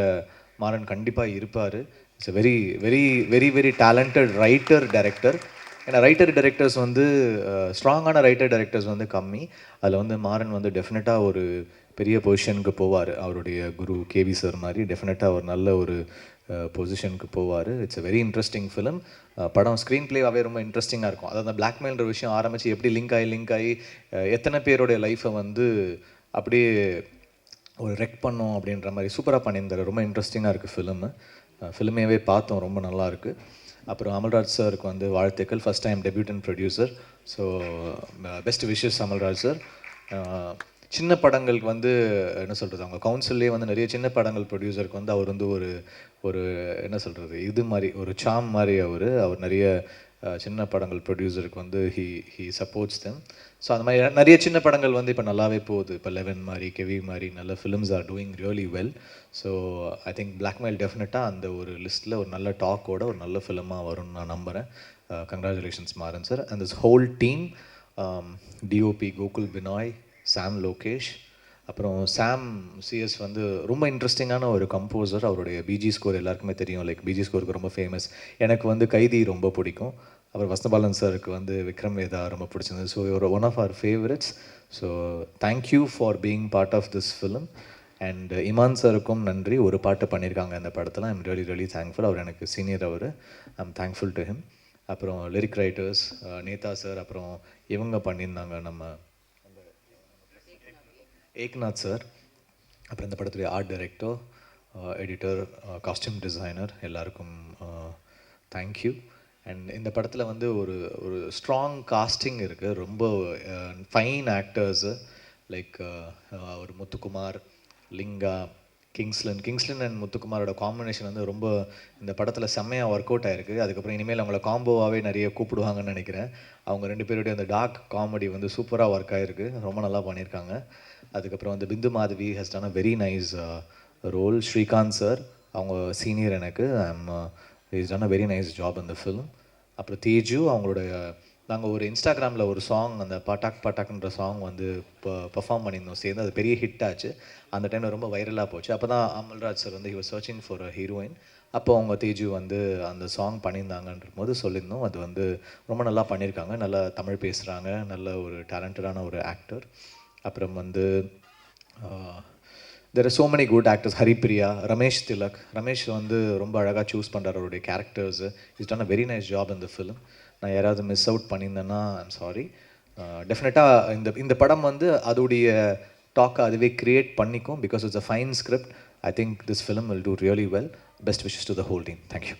மாறன் கண்டிப்பாக இருப்பார். It's very very very very talented writer director. ஏன்னா ரைட்டர் டைரக்டர்ஸ் வந்து ஸ்ட்ராங்கான ரைட்டர் டைரக்டர்ஸ் வந்து கம்மி. அதில் வந்து மாறன் வந்து டெஃபினட்டாக ஒரு பெரிய பொசிஷனுக்கு போவார். அவருடைய குரு கேவி சார் மாதிரி டெஃபினட்டாக ஒரு நல்ல ஒரு பொசிஷனுக்கு போவார். It's a very interesting film. படம் ஸ்க்ரீன் பிளேவாகவே ரொம்ப இன்ட்ரெஸ்டிங்காக இருக்கும். அதாவது அந்த பிளாக்மெயில்ன்ற விஷயம் ஆரம்பித்து எப்படி லிங்க் ஆகி எத்தனை பேருடைய லைஃப்பை வந்து அப்படியே ஒரு ரெக் பண்ணோம் அப்படின்ற மாதிரி சூப்பராக பண்ணியிருந்தார். ரொம்ப இன்ட்ரெஸ்டிங்காக இருக்குது ஃபிலிமு. ஃபிலிமேவே பார்த்தோம், ரொம்ப நல்லாயிருக்கு. அப்புறம் அமல்ராஜ் சாருக்கு வந்து வாழ்த்துக்கள், first time debutant producer. So best wishes Amalraj sir. சின்ன படங்களுக்கு வந்து என்ன சொல்கிறது, அவங்க கவுன்சில்லே வந்து நிறைய சின்ன படங்கள் ப்ரொடியூசருக்கு வந்து அவர் வந்து ஒரு என்ன சொல்கிறது, இது மாதிரி ஒரு சாம் மாதிரி அவர் நிறைய சின்ன படங்கள் ப்ரொடியூசருக்கு வந்து ஹி சப்போர்ட்ஸ் தெம். ஸோ அந்த மாதிரி நிறைய சின்ன படங்கள் வந்து இப்போ நல்லாவே போகுது. இப்போ 11 மாதிரி, கெவி மாதிரி நல்ல films are doing really well. So I think blackmail டெஃபினட்டாக அந்த ஒரு லிஸ்ட்டில் ஒரு நல்ல டாக்கோட ஒரு நல்ல ஃபிலிமாக வரும்னு நான் நம்புகிறேன். Congratulations Maran sir and this whole team. DOP Gokul Binoy, Sam Lokesh, அப்புறம் சாம் சிஎஸ் வந்து ரொம்ப இன்ட்ரெஸ்டிங்கான ஒரு கம்போசர். அவருடைய பிஜி ஸ்கோர் எல்லாருக்குமே தெரியும். லைக் பிஜி ஸ்கோருக்கு ரொம்ப ஃபேமஸ். எனக்கு வந்து கைதி ரொம்ப பிடிக்கும். அப்புறம் வசந்தபாலன் சாருக்கு வந்து விக்ரம் வேதா ரொம்ப பிடிச்சிருந்தது. ஸோ ஒரு one of our favourites. So thank you for being part of this film. And Imman சாருக்கும் நன்றி. ஒரு பாட்டு பண்ணியிருக்காங்க இந்த படத்தில். I'm really really thankful. அவர் எனக்கு senior. I'm thankful to him. அப்புறம் லிரிக் ரைட்டர்ஸ் நேதா சார், அப்புறம் இவங்க பண்ணியிருந்தாங்க நம்ம ஏக்நாத் சார், அப்புறம் இந்த படத்துடைய art director, editor, costume designer, எல்லாருக்கும் தேங்க்யூ. அண்ட் இந்த படத்தில் வந்து ஒரு ஸ்ட்ராங் காஸ்டிங் இருக்குது. ரொம்ப ஃபைன் ஆக்டர்ஸு லைக் ஒரு முத்துக்குமார், லிங்கா, கிங்ஸ்லன் அண்ட் முத்துக்குமாரோட காம்பினேஷன் வந்து ரொம்ப இந்த படத்தில் செம்மையாக ஒர்க் அவுட் ஆகிருக்கு. அதுக்கப்புறம் இனிமேல் அவங்கள காம்போவாகவே நிறைய கூப்பிடுவாங்கன்னு நினைக்கிறேன். அவங்க 2 பேருடைய அந்த டார்க் காமெடி வந்து சூப்பராக ஒர்க் ஆகிருக்கு. ரொம்ப நல்லா பண்ணியிருக்காங்க. அதுக்கப்புறம் வந்து Bindu Madhavi has done a very nice role. Srikanth sir அவங்க சீனியர் எனக்கு. Is done a very nice job இந்த ஃபிலிம். அப்புறம் தேஜு அவங்களுடைய நாங்கள் ஒரு இன்ஸ்டாகிராமில் ஒரு சாங் அந்த பாட்டாக் பாட்டாக்ன்ற சாங் வந்து பர்ஃபார்ம் பண்ணியிருந்தோம் சேர்ந்து. அது பெரிய ஹிட் ஆச்சு. அந்த டைமில் ரொம்ப வைரலாக போச்சு. அப்போ தான் அமல்ராஜ் சார் வந்து he was searching for a heroine. அப்போ அவங்க தேஜு வந்து அந்த சாங் பண்ணியிருந்தாங்கன்ற போது சொல்லியிருந்தோம். அது வந்து ரொம்ப நல்லா பண்ணியிருக்காங்க, நல்லா தமிழ் பேசுகிறாங்க, நல்ல ஒரு டேலண்டடான ஒரு ஆக்டர். அப்புறம் வந்து there are so many good actors. Haripriya, Ramesh Tilak. Ramesh வந்து ரொம்ப அழகாக சூஸ் பண்ணுறாரு அவருடைய characters. Is done a very nice job இந்த ஃபிலிம். நான் யாராவது மிஸ் அவுட் பண்ணியிருந்தேன்னா ஐம் சாரி. டெஃபினட்டாக இந்த படம் வந்து அதோடைய டாக்கை அதுவே க்ரியேட் பண்ணிக்கும். Because it's a fine script. I think this film will do really well. Best wishes to the whole team. Thank you.